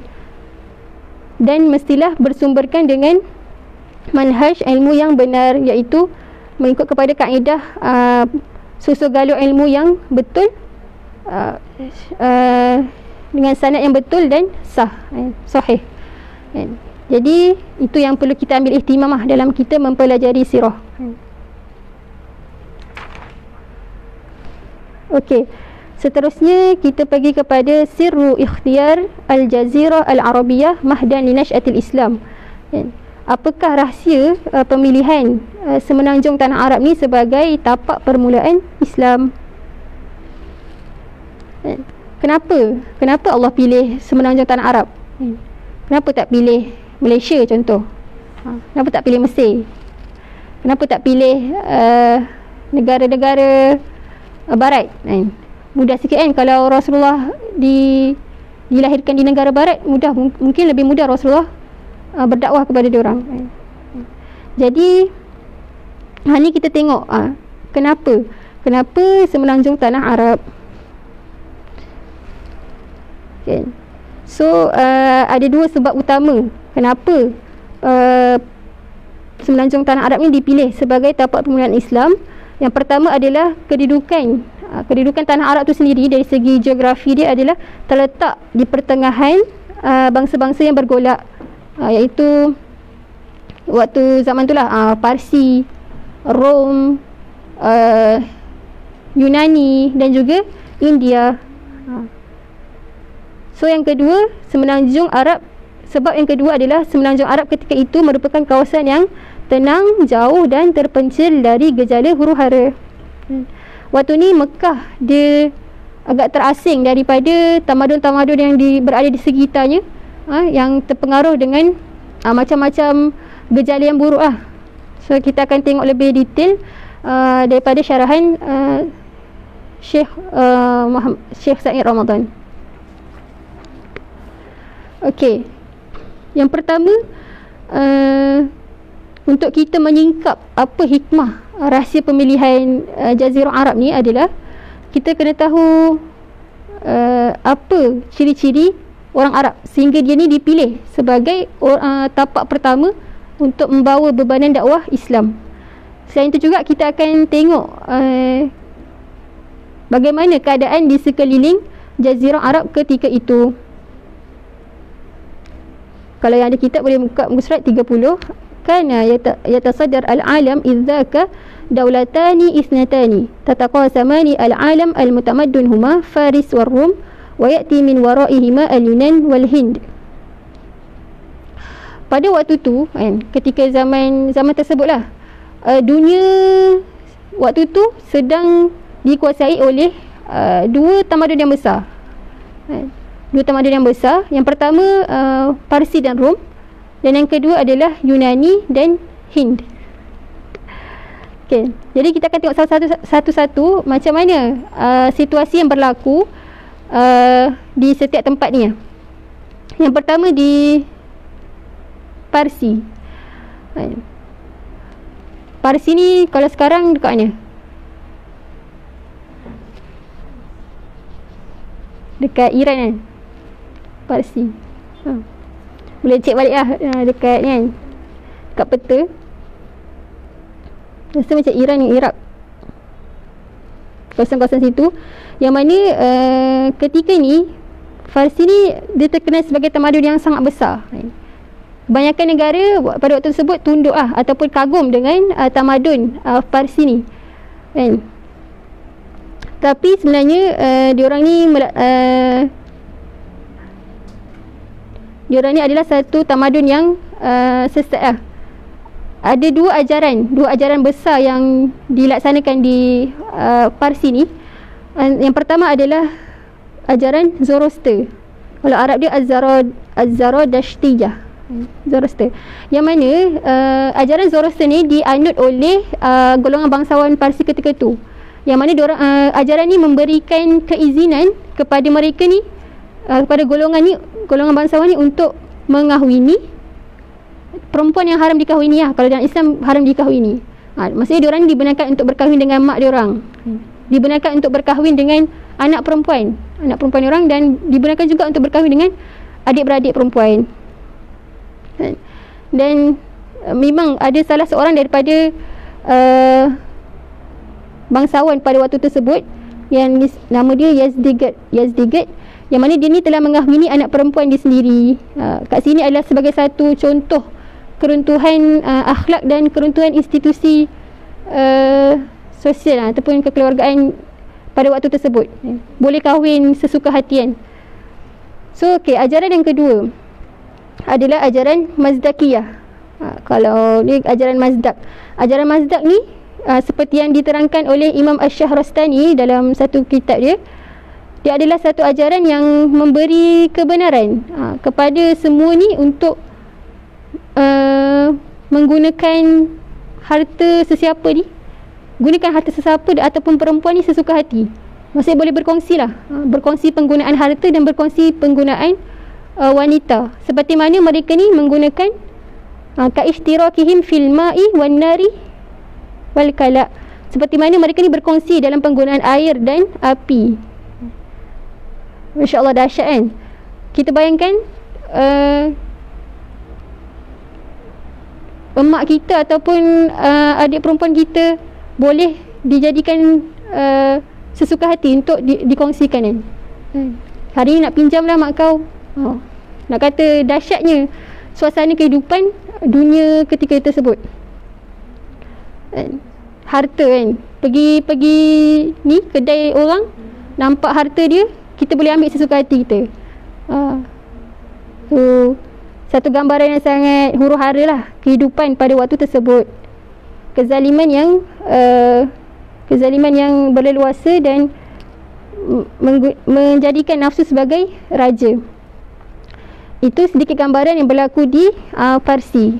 dan mestilah bersumberkan dengan manhaj ilmu yang benar, iaitu mengikut kepada kaedah susul galur ilmu yang betul, dengan sanad yang betul dan sahih. kan? Jadi itu yang perlu kita ambil ihtimamah dalam kita mempelajari sirah. Okey, seterusnya kita pergi kepada sirru ikhtiyar Al-Jazirah Al-Arabiyah mahdan li nash'atil Islam. Apakah rahsia pemilihan semenanjung tanah Arab ni sebagai tapak permulaan Islam? Kenapa Allah pilih semenanjung tanah Arab? Kenapa tak pilih Malaysia contoh? Kenapa tak pilih Mesir? Kenapa tak pilih negara-negara barat? Mudah sikit kan kalau Rasulullah dilahirkan di negara barat, mungkin lebih mudah Rasulullah berdakwah kepada diorang. Jadi ni kita tengok kenapa semenanjung tanah Arab. Okay. So ada dua sebab utama kenapa semenanjung tanah Arab ni dipilih sebagai tapak permulaan Islam. Yang pertama adalah kedudukan tanah Arab tu sendiri dari segi geografi dia adalah terletak di pertengahan bangsa-bangsa yang bergolak, iaitu waktu zaman tu lah Parsi, Rom, Yunani dan juga India. So yang kedua, sebab yang kedua adalah semenanjung Arab ketika itu merupakan kawasan yang tenang, jauh dan terpencil dari gejala huru-hara. Waktu ni Mekah dia agak terasing daripada tamadun-tamadun yang berada di sekitarnya, yang terpengaruh dengan macam-macam gejala yang buruk lah. So kita akan tengok lebih detail daripada syarahan Syekh Said Ramadan. Okey, yang pertama untuk kita menyingkap apa hikmah rahsia pemilihan Jazirah Arab ni adalah kita kena tahu apa ciri-ciri orang Arab sehingga dia ni dipilih sebagai tapak pertama untuk membawa bebanan dakwah Islam. Selain itu juga kita akan tengok bagaimana keadaan di sekeliling Jazirah Arab ketika itu. Kalau yang ada kitab boleh buka muka surat 30. Kana yatasaddar al-alam idzaka daulatani isnatani tataqasamani al-alam al-mutamaddun huma Faris wal Rum wa ya'ti min waraihima al-Yunan wal Hind. Pada waktu tu ketika zaman tersebutlah dunia waktu tu sedang dikuasai oleh dua tamadun yang besar. Yang pertama Parsi dan Rom, dan yang kedua adalah Yunani dan Hind. Okay. Jadi kita akan tengok satu-satu macam mana situasi yang berlaku di setiap tempat ni. Yang pertama di Parsi. Parsi ni kalau sekarang dekat mana? Dekat Iran kan? Parsi. Boleh cek balik lah dekat ni kan, dekat peta. Rasa macam Iran dan Iraq, kawasan-kawasan situ. Yang mana ketika ni Parsi ni dia terkenal sebagai tamadun yang sangat besar. Kebanyakan negara pada waktu tersebut tunduk ataupun kagum dengan tamadun Parsi ni kan. Tapi sebenarnya diorang ni adalah satu tamadun yang sesat. Ada dua ajaran besar yang dilaksanakan di Parsi ni. Yang pertama adalah ajaran Zoroaster. Kalau Arab dia Az-Zarodashtiyah, Zoroaster. Yang mana ajaran Zoroaster ni dianut oleh golongan bangsawan Parsi ketika itu. Yang mana ajaran ni memberikan keizinan kepada mereka ni, kepada golongan bangsawan ni untuk mengahwini perempuan yang haram dikahwini kalau dalam Islam haram dikahwini. Maksudnya diorang dibenarkan untuk berkahwin dengan mak diorang, dibenarkan untuk berkahwin dengan anak perempuan diorang, dan dibenarkan juga untuk berkahwin dengan adik-beradik perempuan. Dan memang ada salah seorang daripada bangsawan pada waktu tersebut yang nama dia Yazdigat, yang mana dia ni telah mengahwini anak perempuan dia sendiri. Kat sini adalah sebagai satu contoh keruntuhan akhlak dan keruntuhan institusi sosial ataupun kekeluargaan pada waktu tersebut. Boleh kahwin sesuka hati kan. So ajaran yang kedua adalah ajaran Mazdakiyah. Kalau ni ajaran Mazdak. Ajaran Mazdak ni seperti yang diterangkan oleh Imam Asy-Syahrastani dalam satu kitab dia, dia adalah satu ajaran yang memberi kebenaran kepada semua ni untuk menggunakan harta sesiapa ni, gunakan harta sesiapa ataupun perempuan ni sesuka hati. Maksudnya boleh berkongsi lah, berkongsi penggunaan harta dan berkongsi penggunaan wanita, seperti mana mereka ni menggunakan ka'ishtirakihim fil ma'i wan nari wal kala, seperti mana mereka ni berkongsi dalam penggunaan air dan api. Masya Allah, dahsyat kan. Kita bayangkan emak kita ataupun adik perempuan kita boleh dijadikan sesuka hati untuk dikongsikan kan. Hari ni nak pinjam lah mak kau. Nak kata dahsyatnya suasana kehidupan dunia ketika tersebut. Harta kan, pergi ni kedai orang, nampak harta dia, kita boleh ambil sesuka hati kita. So satu gambaran yang sangat huru-hara lah kehidupan pada waktu tersebut. Kezaliman yang berleluasa dan menjadikan nafsu sebagai raja. Itu sedikit gambaran yang berlaku di Parsi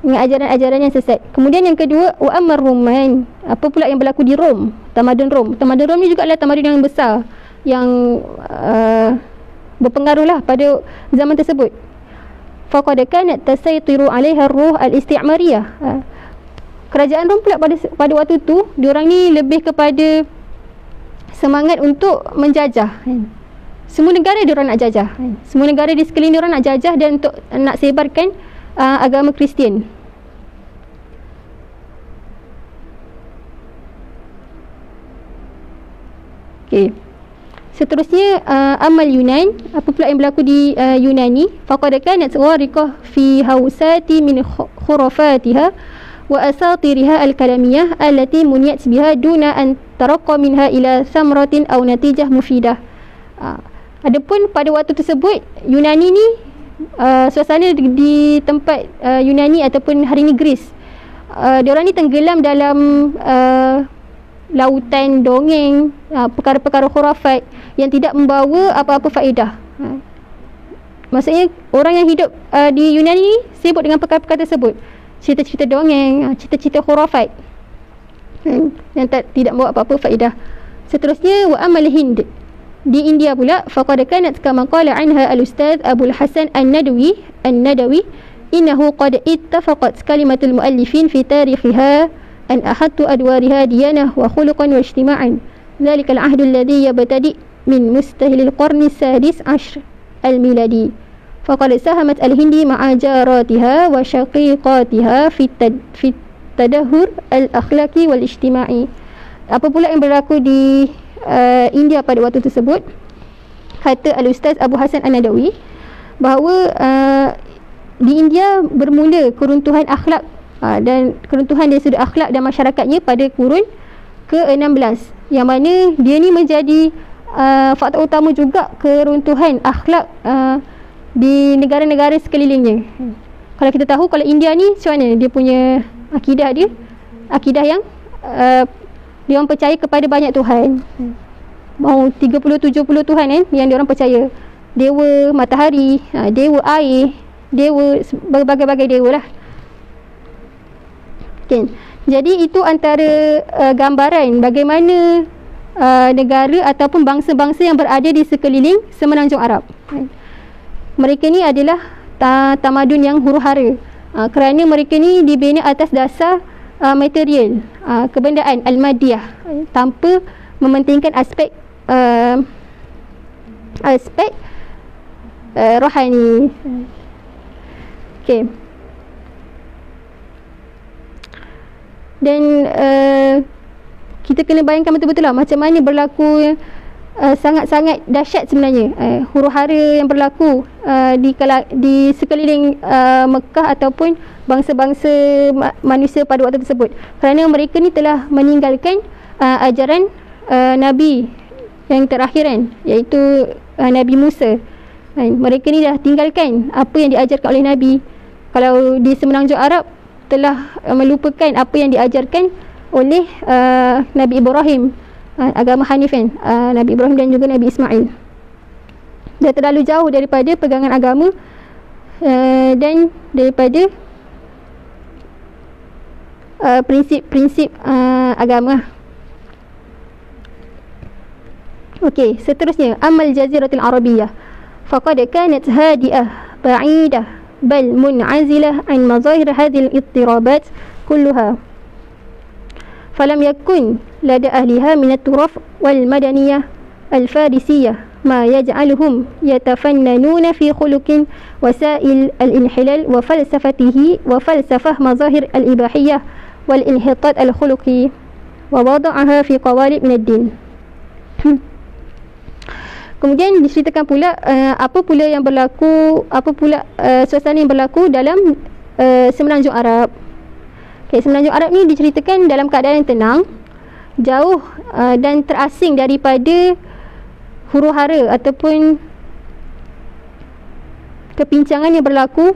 dengan ajaran-ajaran yang sesat. Kemudian yang kedua, wa ammar Ruman. Apa pula yang berlaku di Rom, tamadun Rom. Tamadun Rom ni juga adalah tamadun yang besar, yang berpengaruh lah pada zaman tersebut. Faqad kanat tasaytiru 'alaiha ar-ruh al-isti'mariyah. Kerajaan Rom pula pada waktu tu, diorang ni lebih kepada semangat untuk menjajah. Semua negara diorang nak jajah. Semua negara di sekeliling diorang nak jajah dan untuk nak sebarkan agama Kristian. Seterusnya amal Yunan. Apa pula yang berlaku di Yunani? Faqad kanat wariqah fi hausati min khurafatiha wa asatiriha al-kalamiyah allati muniyat biha duna an taraqqa minha ila samratin aw natijah mufidah. Adapun pada waktu tersebut Yunani ni suasana di tempat Yunani ataupun hari ni Greece, diorang ni tenggelam dalam lautan dongeng, perkara-perkara khurafat yang tidak membawa apa-apa faedah. Maksudnya orang yang hidup di Yunani ni sibuk dengan perkara-perkara tersebut, cerita-cerita dongeng, cerita-cerita khurafat yang tidak membawa apa-apa faedah. Seterusnya wa amal Hind. Di India pula, faqad kanat kama qala anha al-ustadz Abul Hasan An-Nadawi innahu qad ittafaqat kalimatul muallifin fi tarikhiha an ahattu adwariha diyanah wa khuluqan wa ijtima'an. Dhalika al-ahdu alladhi yabtadi min mustahil al-qarni as-sadis ashr al-miladi. Faqad sahamat al-Hindi ma'a jaratiha wa shaqiqatiha fi tadahhur al-akhlaqi wal ijtima'i. Apa pula yang berlaku di India pada waktu tersebut? Kata Al-Ustaz Abu Hasan An-Nadawi bahawa di India bermula keruntuhan akhlak dan keruntuhan dari sudut akhlak dan masyarakatnya pada kurun ke-16, yang mana dia ni menjadi faktor utama juga keruntuhan akhlak di negara-negara sekelilingnya. Kalau kita tahu, kalau India ni macam mana dia punya akidah yang dia orang percaya kepada banyak Tuhan. Mau 30-70 Tuhan kan yang dia orang percaya. Dewa matahari, dewa air, dewa, berbagai-bagai dewa lah. Jadi itu antara gambaran bagaimana negara ataupun bangsa-bangsa yang berada di sekeliling Semenanjung Arab. Mereka ni adalah tamadun yang huru-hara, kerana mereka ni dibina atas dasar material, kebendaan al-madiyah, tanpa mementingkan aspek rohani. Dan kita kena bayangkan betul-betul lah macam mana berlaku sangat-sangat dahsyat sebenarnya, huru-hara yang berlaku di sekeliling Mekah ataupun bangsa-bangsa manusia pada waktu tersebut, kerana mereka ni telah meninggalkan ajaran Nabi yang terakhir kan, iaitu Nabi Musa. Mereka ni dah tinggalkan apa yang diajarkan oleh Nabi. Kalau di Semenanjung Arab telah melupakan apa yang diajarkan oleh Nabi Ibrahim, agama Hanif kan, Nabi Ibrahim dan juga Nabi Ismail. Dah terlalu jauh daripada pegangan agama dan daripada prinsip-prinsip agama. Okey, seterusnya amal jaziratul arabiyyah faqad kanat hadi'ah ba'idah bal mun'azilah an mazahir hadhihi al-ittirabat kulluha. فلم يكن لدى أهلها من التراث والمدنية الفارسية ما يجعلهم يتفننون في خلق وسائل الانحلال وفلسفة مظاهر الإباحية والانحطاط الخلقي ووضعها في قوالب من الدين. Kemudian diceritakan pula apa pula suasana yang berlaku dalam Semenanjung Arab. Semenanjung Arab ni diceritakan dalam keadaan yang tenang, jauh dan terasing daripada huru-hara ataupun kepincangan yang berlaku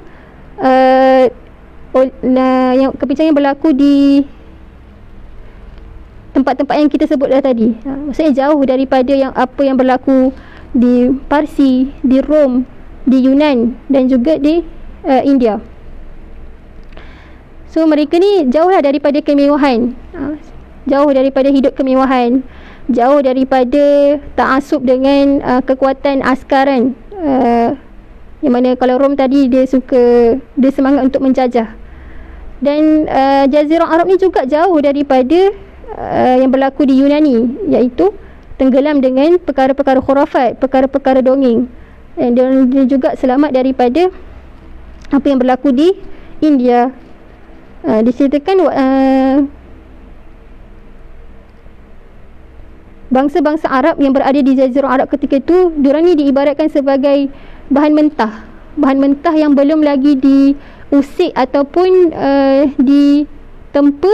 kepincangan yang berlaku di tempat-tempat yang kita sebut dah tadi. Maksudnya jauh daripada apa yang berlaku di Parsi, di Rom, di Yunan dan juga di India. So mereka ni jauhlah daripada kemewahan, jauh daripada hidup kemewahan, jauh daripada ta'asub dengan kekuatan askaran, yang mana kalau Rom tadi dia semangat untuk menjajah. Dan Jazirah Arab ni juga jauh daripada yang berlaku di Yunani, iaitu tenggelam dengan perkara-perkara khurafat, perkara-perkara dongeng. Dan dia juga selamat daripada apa yang berlaku di India. Diceritakan bangsa-bangsa Arab yang berada di Jazirah Arab ketika itu, diorang ni diibaratkan sebagai bahan mentah yang belum lagi diusik ataupun ditempa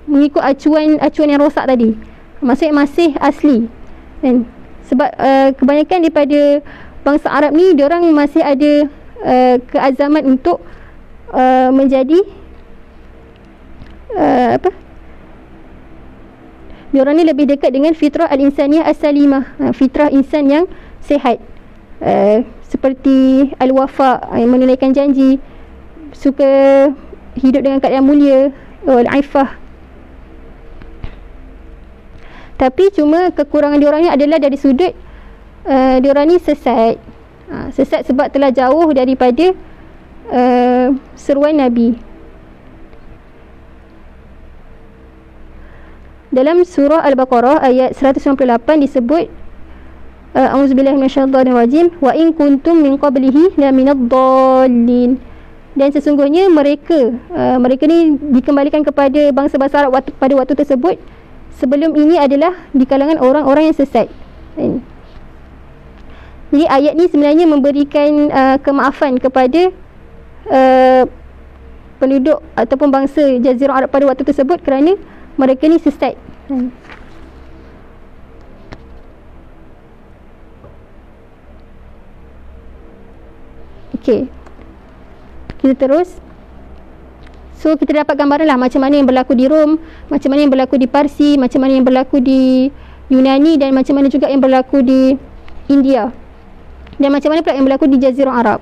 mengikut acuan yang rosak tadi. Maksudnya masih asli. Dan sebab kebanyakan daripada bangsa Arab ni, diorang masih ada keazaman untuk menjadi diorang ni lebih dekat dengan fitrah al-insaniyah as-salimah, fitrah insan yang sihat, seperti al-wafa, yang menunaikan janji, suka hidup dengan keadaan mulia, wal-ifah. Tapi cuma kekurangan diorang ni adalah dari sudut diorang ni sesat sebab telah jauh daripada seruan Nabi. Dalam surah Al-Baqarah ayat 198 disebut A'udzubillahi minasyaitonir rajim wa in kuntum min qablihi la minadh-dhallin. Dan sesungguhnya mereka ni dikembalikan kepada bangsa-bangsa Arab pada waktu tersebut sebelum ini adalah di kalangan orang-orang yang sesat. Jadi ayat ni sebenarnya memberikan kemaafan kepada penduduk ataupun bangsa Jazirah Arab pada waktu tersebut kerana mereka ni sesat. Okey, kita terus. So kita dapat gambaran lah macam mana yang berlaku di Rom, macam mana yang berlaku di Parsi, macam mana yang berlaku di Yunani, dan macam mana juga yang berlaku di India, dan macam mana pula yang berlaku di Jazirah Arab.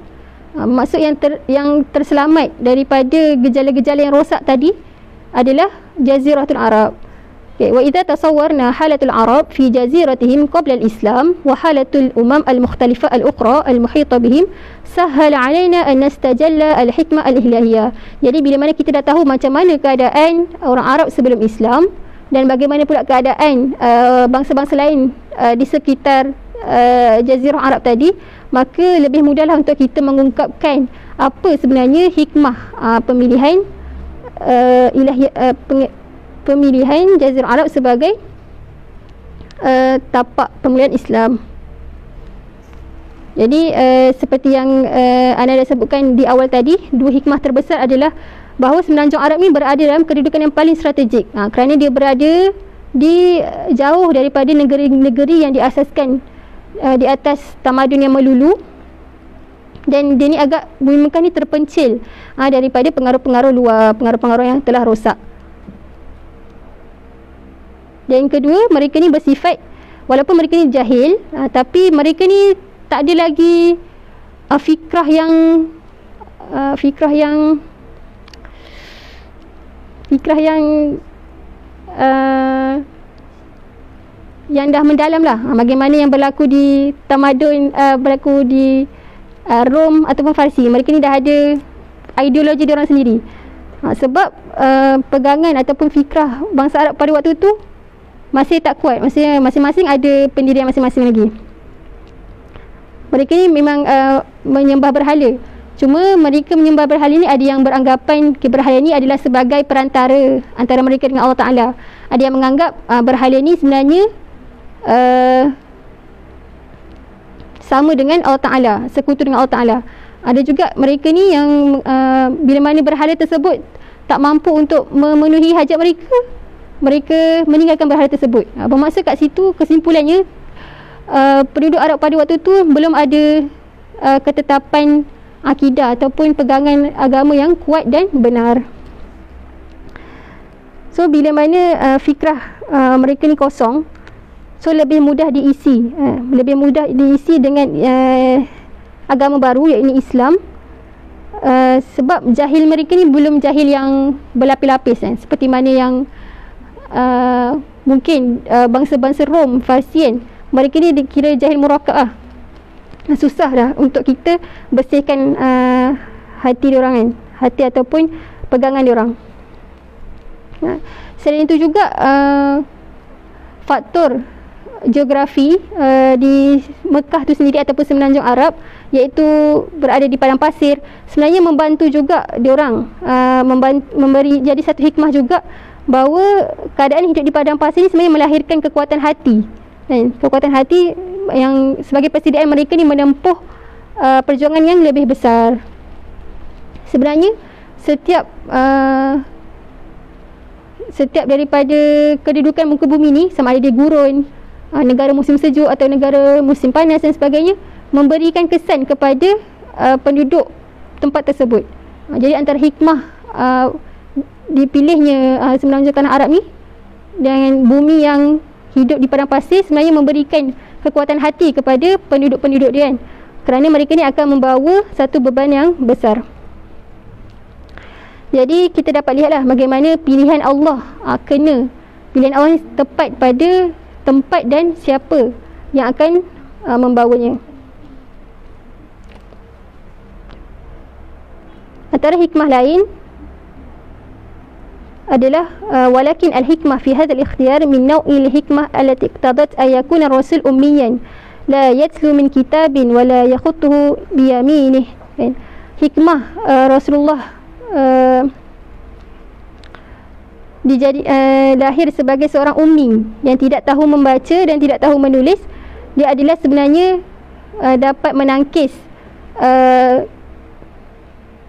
Maksud yang terselamat daripada gejala-gejala yang rosak tadi adalah Jaziratul Arab. Okay. Wa idza tasawwarna halatul Arab fi jaziratihim qabla al-Islam wa halatul umam al-mukhtalifah al-ukhra al-muhita bihim sahhala alaina an nastajalla al-hikmah al-ilahiyah. Jadi bila mana kita dah tahu macam mana keadaan orang Arab sebelum Islam dan bagaimana pula keadaan bangsa-bangsa lain di sekitar Jazirah Arab tadi, maka lebih mudahlah untuk kita mengungkapkan apa sebenarnya hikmah pemilihan pemilihan Jazirah Arab sebagai tapak pemulihan Islam. Jadi seperti yang anda dah sebutkan di awal tadi, dua hikmah terbesar adalah bahawa Semenanjung Arab ni berada dalam kedudukan yang paling strategik, kerana dia berada di jauh daripada negeri-negeri yang diasaskan di atas tamadun yang melulu, dan dia ni agak Bumi Mekah ni terpencil daripada pengaruh-pengaruh luar, pengaruh-pengaruh yang telah rosak. Dan yang kedua, mereka ni bersifat, walaupun mereka ni jahil, tapi mereka ni tak ada lagi fikrah yang dah mendalam lah. Bagaimana yang berlaku di tamadun, berlaku di Rom ataupun Farsi. Mereka ni dah ada ideologi dia orang sendiri. Sebab pegangan ataupun fikrah bangsa Arab pada waktu tu masih tak kuat. Masing-masing ada pendirian masing-masing lagi. Mereka ni memang menyembah berhala. Cuma mereka menyembah berhala ni, ada yang beranggapan berhala ni adalah sebagai perantara antara mereka dengan Allah Ta'ala. Ada yang menganggap berhala ni sebenarnya sama dengan Allah Ta'ala, sekutu dengan Allah Ta'ala. Ada juga mereka ni yang bila mana berhala tersebut tak mampu untuk memenuhi hajat mereka, mereka meninggalkan berhala tersebut. Bermaksud kat situ kesimpulannya, penduduk Arab pada waktu tu belum ada ketetapan akidah ataupun pegangan agama yang kuat dan benar. So bila mana fikrah mereka ni kosong, so lebih mudah diisi, dengan agama baru, iaitu Islam. Sebab jahil mereka ni belum jahil yang berlapis-lapis, seperti mana yang mungkin bangsa-bangsa Rom, Farsian, mereka ni dikira jahil murakkab. Susah dah untuk kita bersihkan hati diorang kan, hati ataupun pegangan diorang. Selain itu juga faktor geografi di Mekah tu sendiri ataupun Semenanjung Arab, iaitu berada di padang pasir, sebenarnya membantu juga diorang, memberi jadi satu hikmah juga bahawa keadaan hidup di padang pasir ni sebenarnya melahirkan kekuatan hati, dan kekuatan hati yang sebagai persediaan mereka ni menempuh perjuangan yang lebih besar. Sebenarnya setiap daripada kedudukan muka bumi ni, sama ada di gurun, negara musim sejuk atau negara musim panas dan sebagainya, memberikan kesan kepada penduduk tempat tersebut. Jadi antara hikmah dipilihnya Semenanjung Tanah Arab ni dengan bumi yang hidup di padang pasir, sebenarnya memberikan kekuatan hati kepada penduduk-penduduk dia kan, kerana mereka ni akan membawa satu beban yang besar. Jadi kita dapat lihatlah bagaimana pilihan Allah pilihan Allah ni tepat pada tempat dan siapa yang akan membawanya. Antara hikmah lain adalah walakin al-hikmah fi hadha al-ikhtiyar min naw'il hikmah allati iqtadat an yakuna ar-rasul ummiyan la yatlu min kitabin wa la yakhutuhu bi yaminih. Hikmah Rasulullah lahir sebagai seorang ummi yang tidak tahu membaca dan tidak tahu menulis. Dia adalah sebenarnya dapat menangkis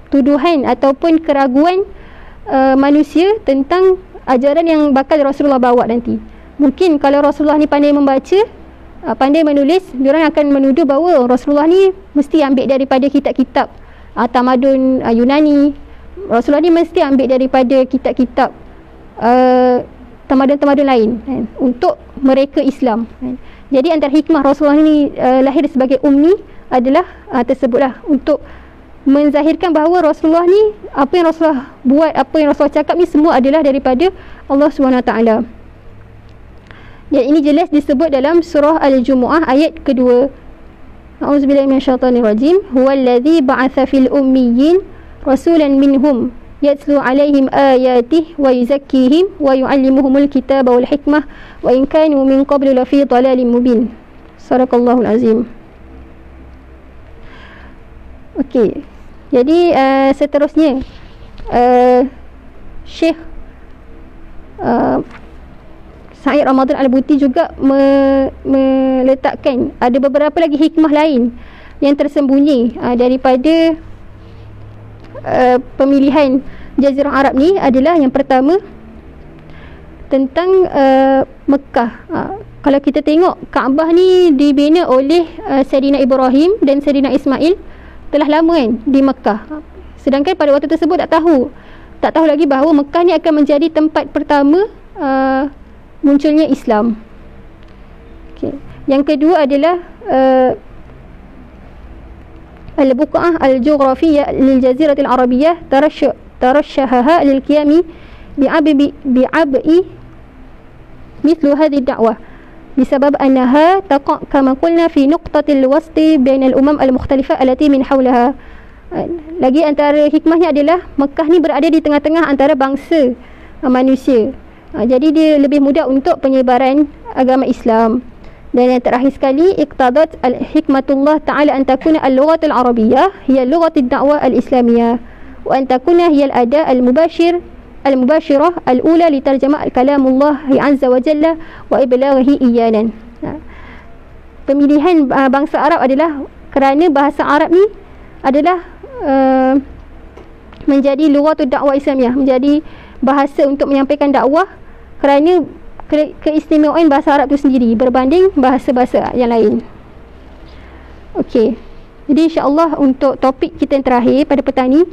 tuduhan ataupun keraguan manusia tentang ajaran yang bakal Rasulullah bawa nanti. Mungkin kalau Rasulullah ni pandai membaca, pandai menulis, diorang akan menuduh bahawa Rasulullah ni mesti ambil daripada kitab-kitab tamadun Yunani. Rasulullah ni mesti ambil daripada kitab-kitab tamadun-tamadun lain kan, untuk mereka Islam kan. Jadi antara hikmah Rasulullah ni lahir sebagai ummi adalah tersebutlah, untuk menzahirkan bahawa Rasulullah ni, apa yang Rasulullah buat, apa yang Rasulullah cakap ni, semua adalah daripada Allah SWT. Dan ini jelas disebut dalam surah Al-Jumu'ah ayat kedua. A'udzubillahi minasyaitonirrajim. Huwallazi ba'atha fil ummiyin rasulan minhum yatlu alaihim ayatihi wa yuzakkihim wa yu'allimuhumul kitaba wal hikmah wa in kanu min qablu lafi dhalalin mubin. Sadaqallahul azim. Okey. Jadi seterusnya Syekh Said Ramadan Al-Buti juga meletakkan ada beberapa lagi hikmah lain yang tersembunyi daripada pemilihan Jazirah Arab ni. Adalah yang pertama tentang Mekah. Kalau kita tengok, Kaabah ni dibina oleh Sayyidina Ibrahim dan Sayyidina Ismail telah lama kan di Mekah. Sedangkan pada waktu tersebut tak tahu lagi bahawa Mekah ni akan menjadi tempat pertama munculnya Islam. Okay. Yang kedua adalah al-buq'ah al-jughrafiyah lil jaziratil arabiyyah tarashshahaha lil qiyami bi'ab'i mithlu hadhihi ad-da'wah بسبب أنها تقع كما قلنا في نقطة الوسط بين الأمم المختلفة التي من حولها. Lagi antara hikmahnya adalah Mekah ni berada di tengah-tengah antara bangsa manusia. Jadi dia lebih mudah untuk penyebaran agama Islam. Dan yang terakhir sekali, iqtadat hikmatullah ta'ala an takuna al-lughat al-arabiyyah hiya lughat ad-da'wah al-islamiyah wa an takuna hiya al-ada al-mubashirah al-ula li tarjamah kalamullah azza wa jalla wa iblaghihi iyanan. Pemilihan bangsa Arab adalah kerana bahasa Arab ni adalah menjadi lughatud dakwah Islamiyah, menjadi bahasa untuk menyampaikan dakwah kerana keistimewaan bahasa Arab itu sendiri berbanding bahasa-bahasa yang lain. Okey. Jadi insya-Allah untuk topik kita yang terakhir pada petang ni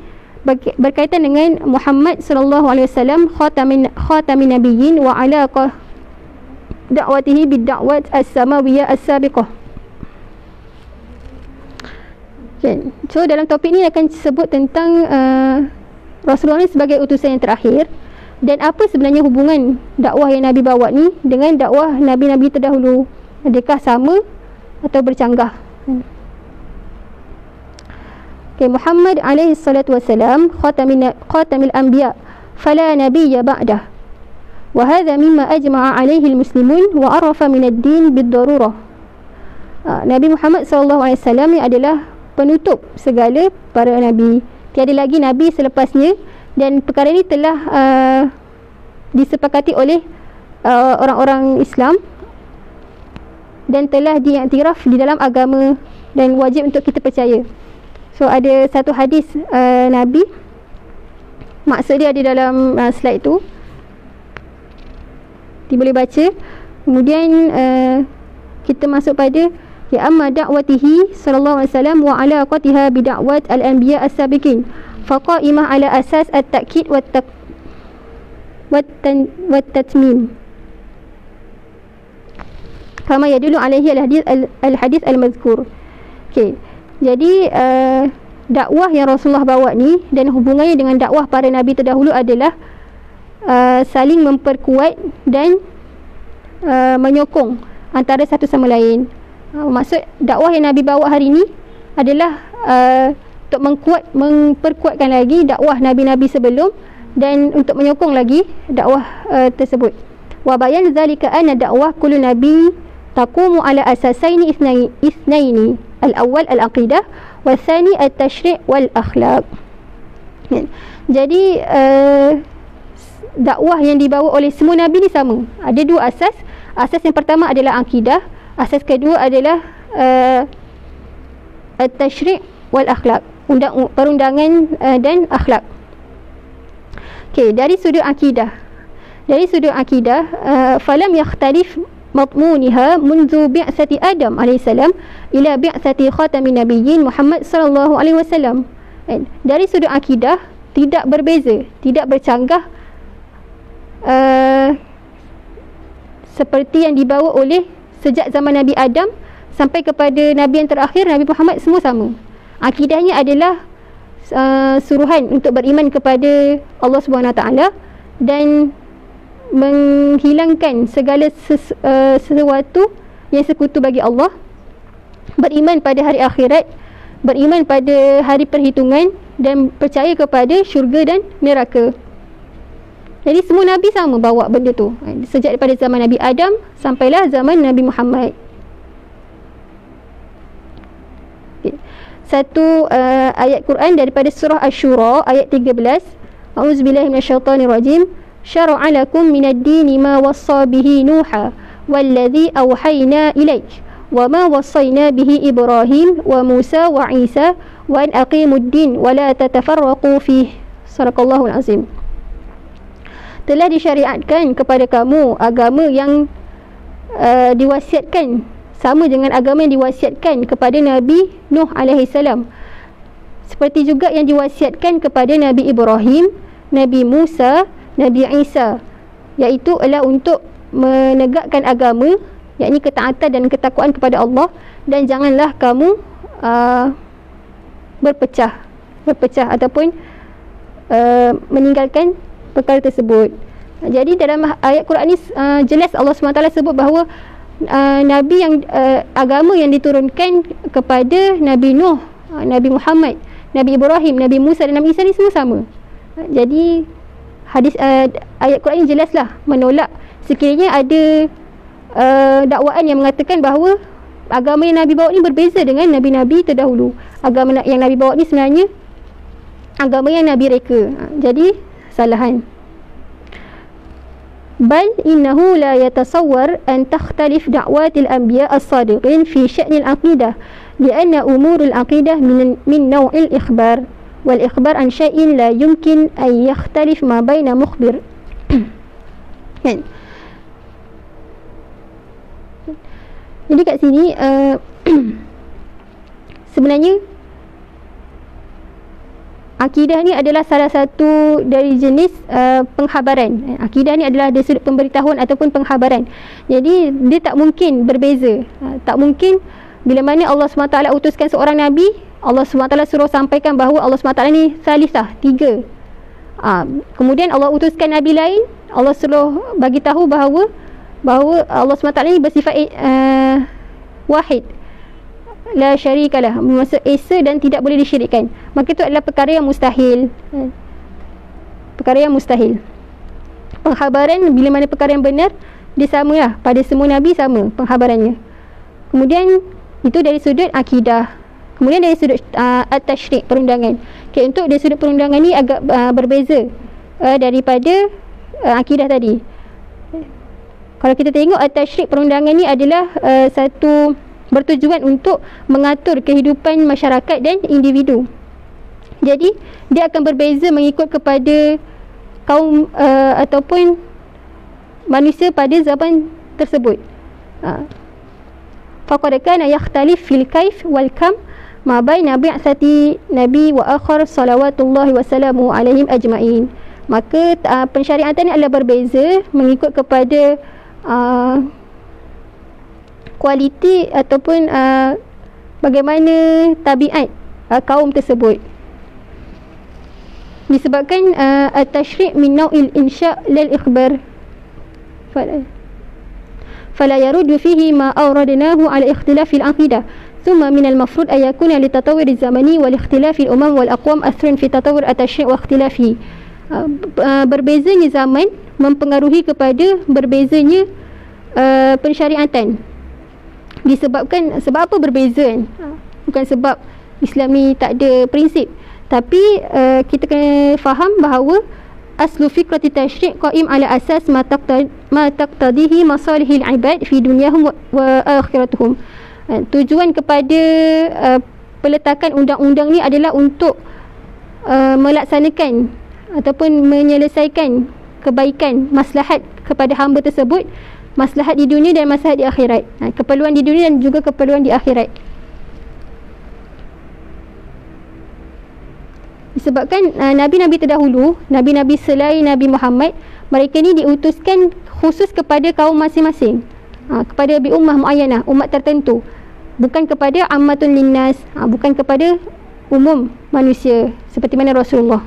berkaitan dengan Muhammad sallallahu alaihi wasallam khatamin nabiyyin wa alaqah da'watihi bid-da'wat as-samawiyyah as-sabiqah. Okay. So dalam topik ni akan sebut tentang Rasulullah ni sebagai utusan yang terakhir dan apa sebenarnya hubungan dakwah yang Nabi bawa ni dengan dakwah Nabi-Nabi terdahulu. Adakah sama atau bercanggah? Okay, Muhammad alaihi salatu wassalam khatamil anbiya fala nabiyya ba'dah wa hadha mimma ajma'a alaihi almuslimun wa arafa min ad-din bid-darurah. Nabi Muhammad sallallahu alaihi wasallam ni adalah penutup segala para nabi. Tiada lagi nabi selepasnya dan perkara ini telah disepakati oleh orang-orang Islam dan telah diiktiraf di dalam agama dan wajib untuk kita percaya. So ada satu hadis Nabi, maksud dia ada dalam slide tu, kita boleh baca. Kemudian kita masuk pada ya amma da'watihi sallallahu alaihi wasallam wa alaqatiha bi da'wat al-anbiya as-sabiqin faqa'imah ala asas at-ta'kid wa at-tatmim kama yadullu alaihi al-hadis al-madhkur. Okey. Jadi dakwah yang Rasulullah bawa ni dan hubungannya dengan dakwah para nabi terdahulu adalah saling memperkuat dan menyokong antara satu sama lain. Maksud dakwah yang Nabi bawa hari ni adalah untuk memperkuatkan lagi dakwah nabi-nabi sebelum dan untuk menyokong lagi dakwah tersebut. Wa bayan zalika anna dakwah kullu nabi taqumu ala asasaini ithnaini. Al-awwal al-aqidah wal thani at-tashri' wal akhlaq. Jadi dakwah yang dibawa oleh semua nabi ni sama. Ada dua asas. Asas yang pertama adalah akidah, asas kedua adalah at-tashri' wal akhlaq, perundangan dan akhlak. Okey, dari sudut akidah. Falam yakhtalif مضمونها منذ بعثة آدم عليه السلام إلى بعثة خاتم النبيين محمد صلى الله عليه وسلم. Dari sudut akidah tidak berbeza, tidak bercanggah seperti yang dibawa oleh sejak zaman Nabi Adam sampai kepada Nabi yang terakhir Nabi Muhammad, semua sama. Akidahnya adalah suruhan untuk beriman kepada Allah Subhanahu Wa Taala dan menghilangkan segala sesuatu yang sekutu bagi Allah, beriman pada hari akhirat, beriman pada hari perhitungan dan percaya kepada syurga dan neraka. Jadi semua Nabi sama bawa benda tu sejak daripada zaman Nabi Adam sampailah zaman Nabi Muhammad. Satu ayat Quran daripada surah Asy-Syura ayat 13. A'udzubillahi minasyaitonirrajim. syara'a lakum minad dini ma wassa bihi Nuha walladhi awhayna ilaik wa ma wassayna bihi Ibrahim wa Musa wa Isa wa an aqimud din wa la tatafarraqu fihi. Sadaqallahul azim. Telah disyariatkan kepada kamu agama yang diwasiatkan sama dengan agama yang diwasiatkan kepada Nabi Nuh alaihissalam, seperti juga yang diwasiatkan kepada Nabi Ibrahim, Nabi Musa, Nabi Isa, iaitu adalah untuk menegakkan agama, yakni ketaatan dan ketakwaan kepada Allah, dan janganlah kamu berpecah ataupun meninggalkan perkara tersebut. Jadi dalam ayat Quran ni jelas Allah SWT sebut bahawa Nabi yang agama yang diturunkan kepada Nabi Nuh, Nabi Muhammad, Nabi Ibrahim, Nabi Musa dan Nabi Isa ni semua sama. Jadi hadis ayat Quran ni jelaslah menolak sekiranya ada dakwaan yang mengatakan bahawa agama yang Nabi bawa ni berbeza dengan Nabi-Nabi terdahulu. Agama yang Nabi bawa ni sebenarnya agama yang Nabi reka. Jadi salahan. بل إنه لا يتصور أن تختلف دعوات الأنبياء الصادقين في شأن العقيدة لأن أمور العقيدة من نوع الإخبار والإخبار عن شيء لا يمكن أن يختلف ما بين مخبر. Jadi kat sini sebenarnya akidah ni adalah salah satu dari jenis pengkhabaran. Akidah ni adalah dari sudut pemberitahuan ataupun pengkhabaran. Jadi dia tak mungkin berbeza. Tak mungkin bila mana Allah SWT utuskan seorang Nabi, Allah SWT suruh sampaikan bahawa Allah SWT ni salisah, 3. Kemudian Allah utuskan Nabi lain, Allah suruh bagi tahu bahawa Allah SWT ni bersifat wahid, la syarikalah, bermaksud esa dan tidak boleh disyirikkan. Maka itu adalah perkara yang mustahil. Pengkhabaran bila mana perkara yang benar, dia samalah pada semua Nabi, sama pengkhabarannya. Kemudian itu dari sudut akidah. Kemudian dari sudut at-tashrik, perundangan. Okay, untuk dari sudut perundangan ni agak berbeza daripada akidah tadi. Kalau kita tengok at-tashrik, perundangan ni adalah satu bertujuan untuk mengatur kehidupan masyarakat dan individu. Jadi dia akan berbeza mengikut kepada kaum ataupun manusia pada zaman tersebut. Faqad kana yakhtalif fil kaif wal kam ma baina bi'sati nabi wa akhar salawatullahi wasallamu alaihim ajma'in. Maka pensyariatan ini adalah berbeza mengikut kepada kualiti ataupun bagaimana tabiat kaum tersebut. Disebabkan at-tashri' min naw'il insya' lil ikhbar, fala yaruddu fihi ma awradnahu ala ikhtilafil aqidah. Thumma min al-mafrud an yakuna li tatawwur az-zamani wal ikhtilafil umam wal aqwam athrun fi tatawwur at-tashri' wa ikhtilafi. Berbezanya zaman mempengaruhi kepada berbezanya pensyariatan. Disebabkan, sebab apa berbeza kan? Bukan sebab Islam ni tak ada prinsip, tapi kita kena faham bahawa aslu fikrati tashri' qaim ala asas ma taqtadihi masalihil ibad fi dunyahum wa akhiratuhum. Tujuan kepada peletakan undang-undang ni adalah untuk melaksanakan ataupun menyelesaikan kebaikan, maslahat kepada hamba tersebut, maslahat di dunia dan maslahat di akhirat. Keperluan di dunia dan juga keperluan di akhirat. Disebabkan Nabi-Nabi terdahulu, Nabi-Nabi selain Nabi Muhammad, mereka ni diutuskan khusus kepada kaum masing-masing, kepada bi ummah muayyanah, umat tertentu, bukan kepada ammatun linnas, bukan kepada umum manusia seperti mana Rasulullah.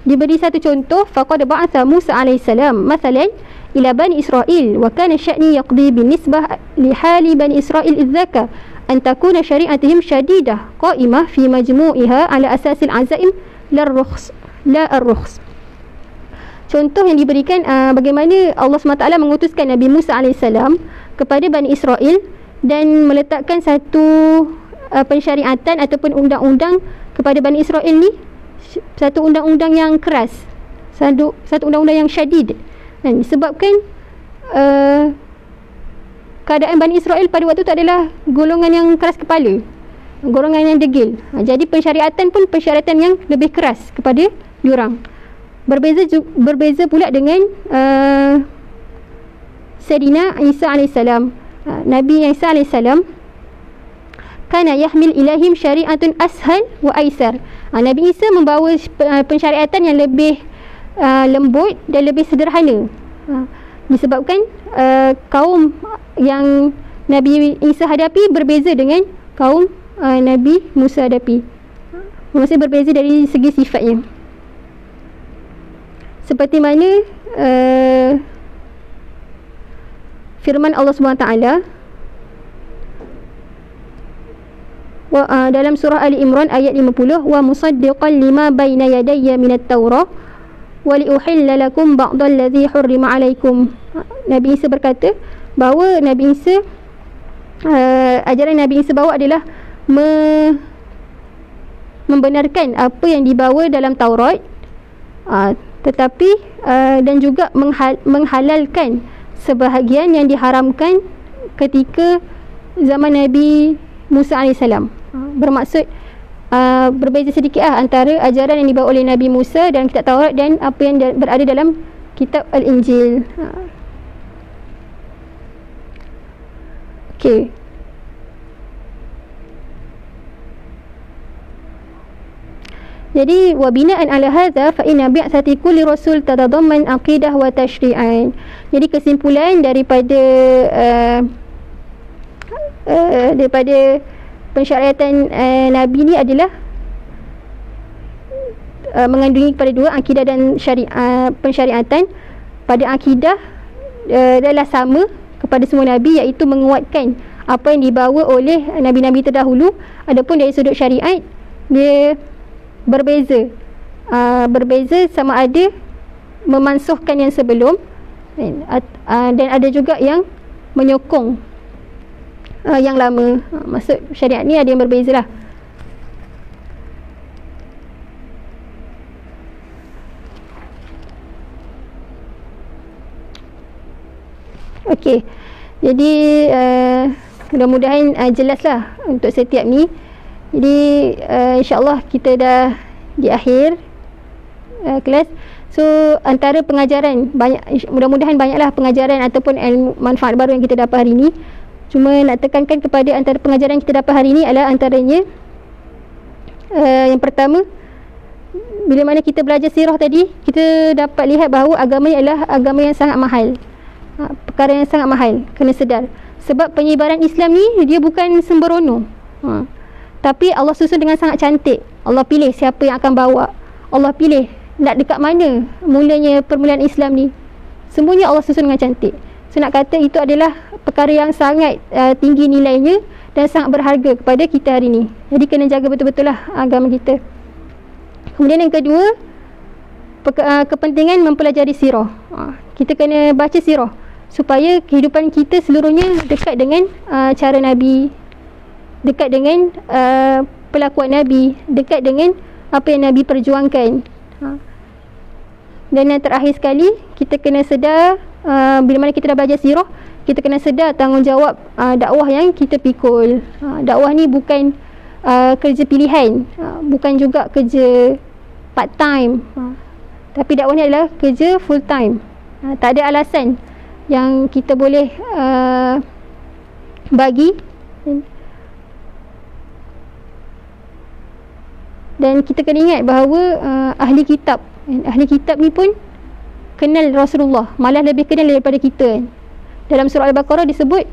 Diberi satu contoh, faqad ba'atha Musa alaihissalam mathalan ila bani Israel wa kana sya'ni yaqdi binisbah li hali bani Israel idzaka an takuna syari'atuhum syadidah qa'imah fi majmu'iha ala asasil azaim la ar-rukhs. Contoh yang diberikan bagaimana Allah SWT mengutuskan Nabi Musa alaihissalam kepada Bani Israel dan meletakkan satu pensyariatan ataupun undang-undang kepada Bani Israel ni, satu undang-undang yang keras, satu undang-undang yang syadid, dan disebabkan keadaan Bani Israel pada waktu itu adalah golongan yang keras kepala, golongan yang degil. Jadi pensyariatan pun pensyariatan yang lebih keras kepada diorang. Berbeza pula dengan Sayyidina Isa alaihissalam. Nabi Isa alaihissalam kana yahmil ilahim syari'atun ashal wa aisar. Nabi Isa membawa pensyariatan yang lebih lembut dan lebih sederhana. Disebabkan kaum yang Nabi Isa hadapi berbeza dengan kaum Nabi Musa hadapi. Maksudnya berbeza dari segi sifatnya. Seperti mana firman Allah SWT dalam surah Ali Imran ayat 50, wa musaddiqan lima baina yadayya minat Taurah wa liuhilla lakum ba'dal ladzi hurrima alaikum. Nabi Isa berkata bahawa Nabi Isa ajaran Nabi Isa bawa adalah membenarkan apa yang dibawa dalam Taurat, tetapi dan juga menghalalkan sebahagian yang diharamkan ketika zaman Nabi Musa AS. Bermaksud berbeza sedikit antara ajaran yang dibawa oleh Nabi Musa dalam kitab Taurat dan apa yang berada dalam kitab Al-Injil. Okey. Jadi wa bina'an ala hadza fa inna bi'sati kulli rasul tatadamman aqidah wa tashri'an. Jadi kesimpulan daripada pensyariatan Nabi ni adalah mengandungi kepada dua, akidah dan pensyariatan. Pada akidah adalah sama kepada semua Nabi, iaitu menguatkan apa yang dibawa oleh Nabi-Nabi terdahulu. Adapun dari sudut syariat, dia berbeza. Berbeza sama ada memansuhkan yang sebelum dan ada juga yang menyokong yang lama. Maksud syariat ni ada yang berbeza lah. Okey, jadi mudah-mudahan jelaslah untuk setiap ni. Jadi insyaAllah kita dah di akhir kelas. So antara pengajaran mudah-mudahan banyaklah pengajaran ataupun ilmu manfaat baru yang kita dapat hari ini. Cuma nak tekankan kepada antara pengajaran yang kita dapat hari ini adalah antaranya yang pertama, bila mana kita belajar sirah tadi, kita dapat lihat bahawa agama ni adalah agama yang sangat mahal. Perkara yang sangat mahal, kena sedar. Sebab penyebaran Islam ni dia bukan sembrono. Tapi Allah susun dengan sangat cantik. Allah pilih siapa yang akan bawa. Allah pilih nak dekat mana mulanya permulaan Islam ni. Semuanya Allah susun dengan cantik. So nak kata itu adalah perkara yang sangat tinggi nilainya dan sangat berharga kepada kita hari ni. Jadi kena jaga betul-betul lah agama kita. Kemudian yang kedua, kepentingan mempelajari sirah. Kita kena baca sirah supaya kehidupan kita seluruhnya dekat dengan cara Nabi, dekat dengan pelakuan Nabi, dekat dengan apa yang Nabi perjuangkan. Dan yang terakhir sekali, kita kena sedar bila mana kita dah belajar sirah, kita kena sedar tanggungjawab dakwah yang kita pikul. Dakwah ni bukan kerja pilihan, bukan juga kerja part time, tapi dakwah ni adalah kerja full time. Tak ada alasan yang kita boleh bagi. Dan kita kena ingat bahawa ahli kitab ni pun kenal Rasulullah, malah lebih kenal daripada kita. Dalam surah Al-Baqarah disebut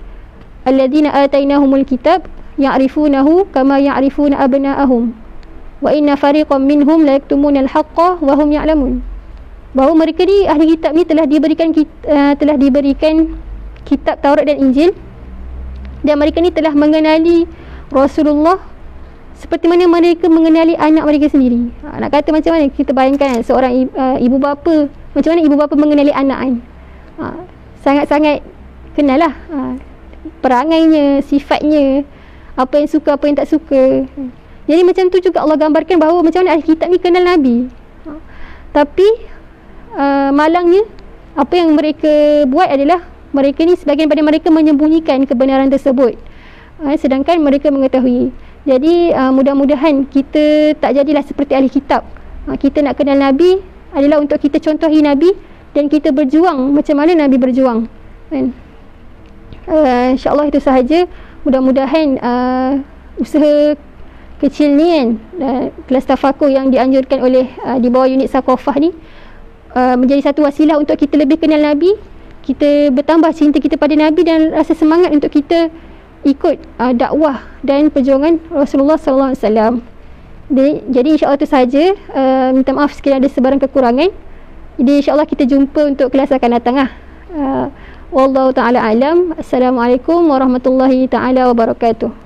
alladzina atainahumul kitab ya'rifunahu kama ya'rifuna abna'ahum wa inna fariqam minhum la yaktumunal haqqa wa hum ya'lamun. Bahawa mereka ni, ahli kitab ni telah diberikan kitab Taurat dan Injil, dan mereka ni telah mengenali Rasulullah seperti mana mereka mengenali anak mereka sendiri. Nak kata macam mana, kita bayangkan seorang ibu bapa, macam mana ibu bapa mengenali anak kan. Sangat-sangat kenal lah perangainya, sifatnya, apa yang suka, apa yang tak suka. Jadi macam tu juga Allah gambarkan bahawa macam mana ahli kitab ni kenal Nabi. Tapi malangnya apa yang mereka buat adalah mereka ni, sebahagian daripada mereka menyembunyikan kebenaran tersebut, sedangkan mereka mengetahui. Jadi mudah-mudahan kita tak jadilah seperti ahli kitab. Kita nak kenal Nabi adalah untuk kita contohi Nabi dan kita berjuang macam mana Nabi berjuang, kan? InsyaAllah itu sahaja. Mudah-mudahan usaha kecil ni kan, kelas tafakur yang dianjurkan oleh di bawah unit Saqafah ni menjadi satu wasilah untuk kita lebih kenal Nabi, kita bertambah cinta kita pada Nabi dan rasa semangat untuk kita ikut dakwah dan perjuangan Rasulullah sallallahu alaihi wasallam. Jadi insya-Allah itu sahaja. Minta maaf sekiranya ada sebarang kekurangan. Jadi insya-Allah kita jumpa untuk kelas akan datang. Wallahu taala alam. Assalamualaikum warahmatullahi taala wabarakatuh.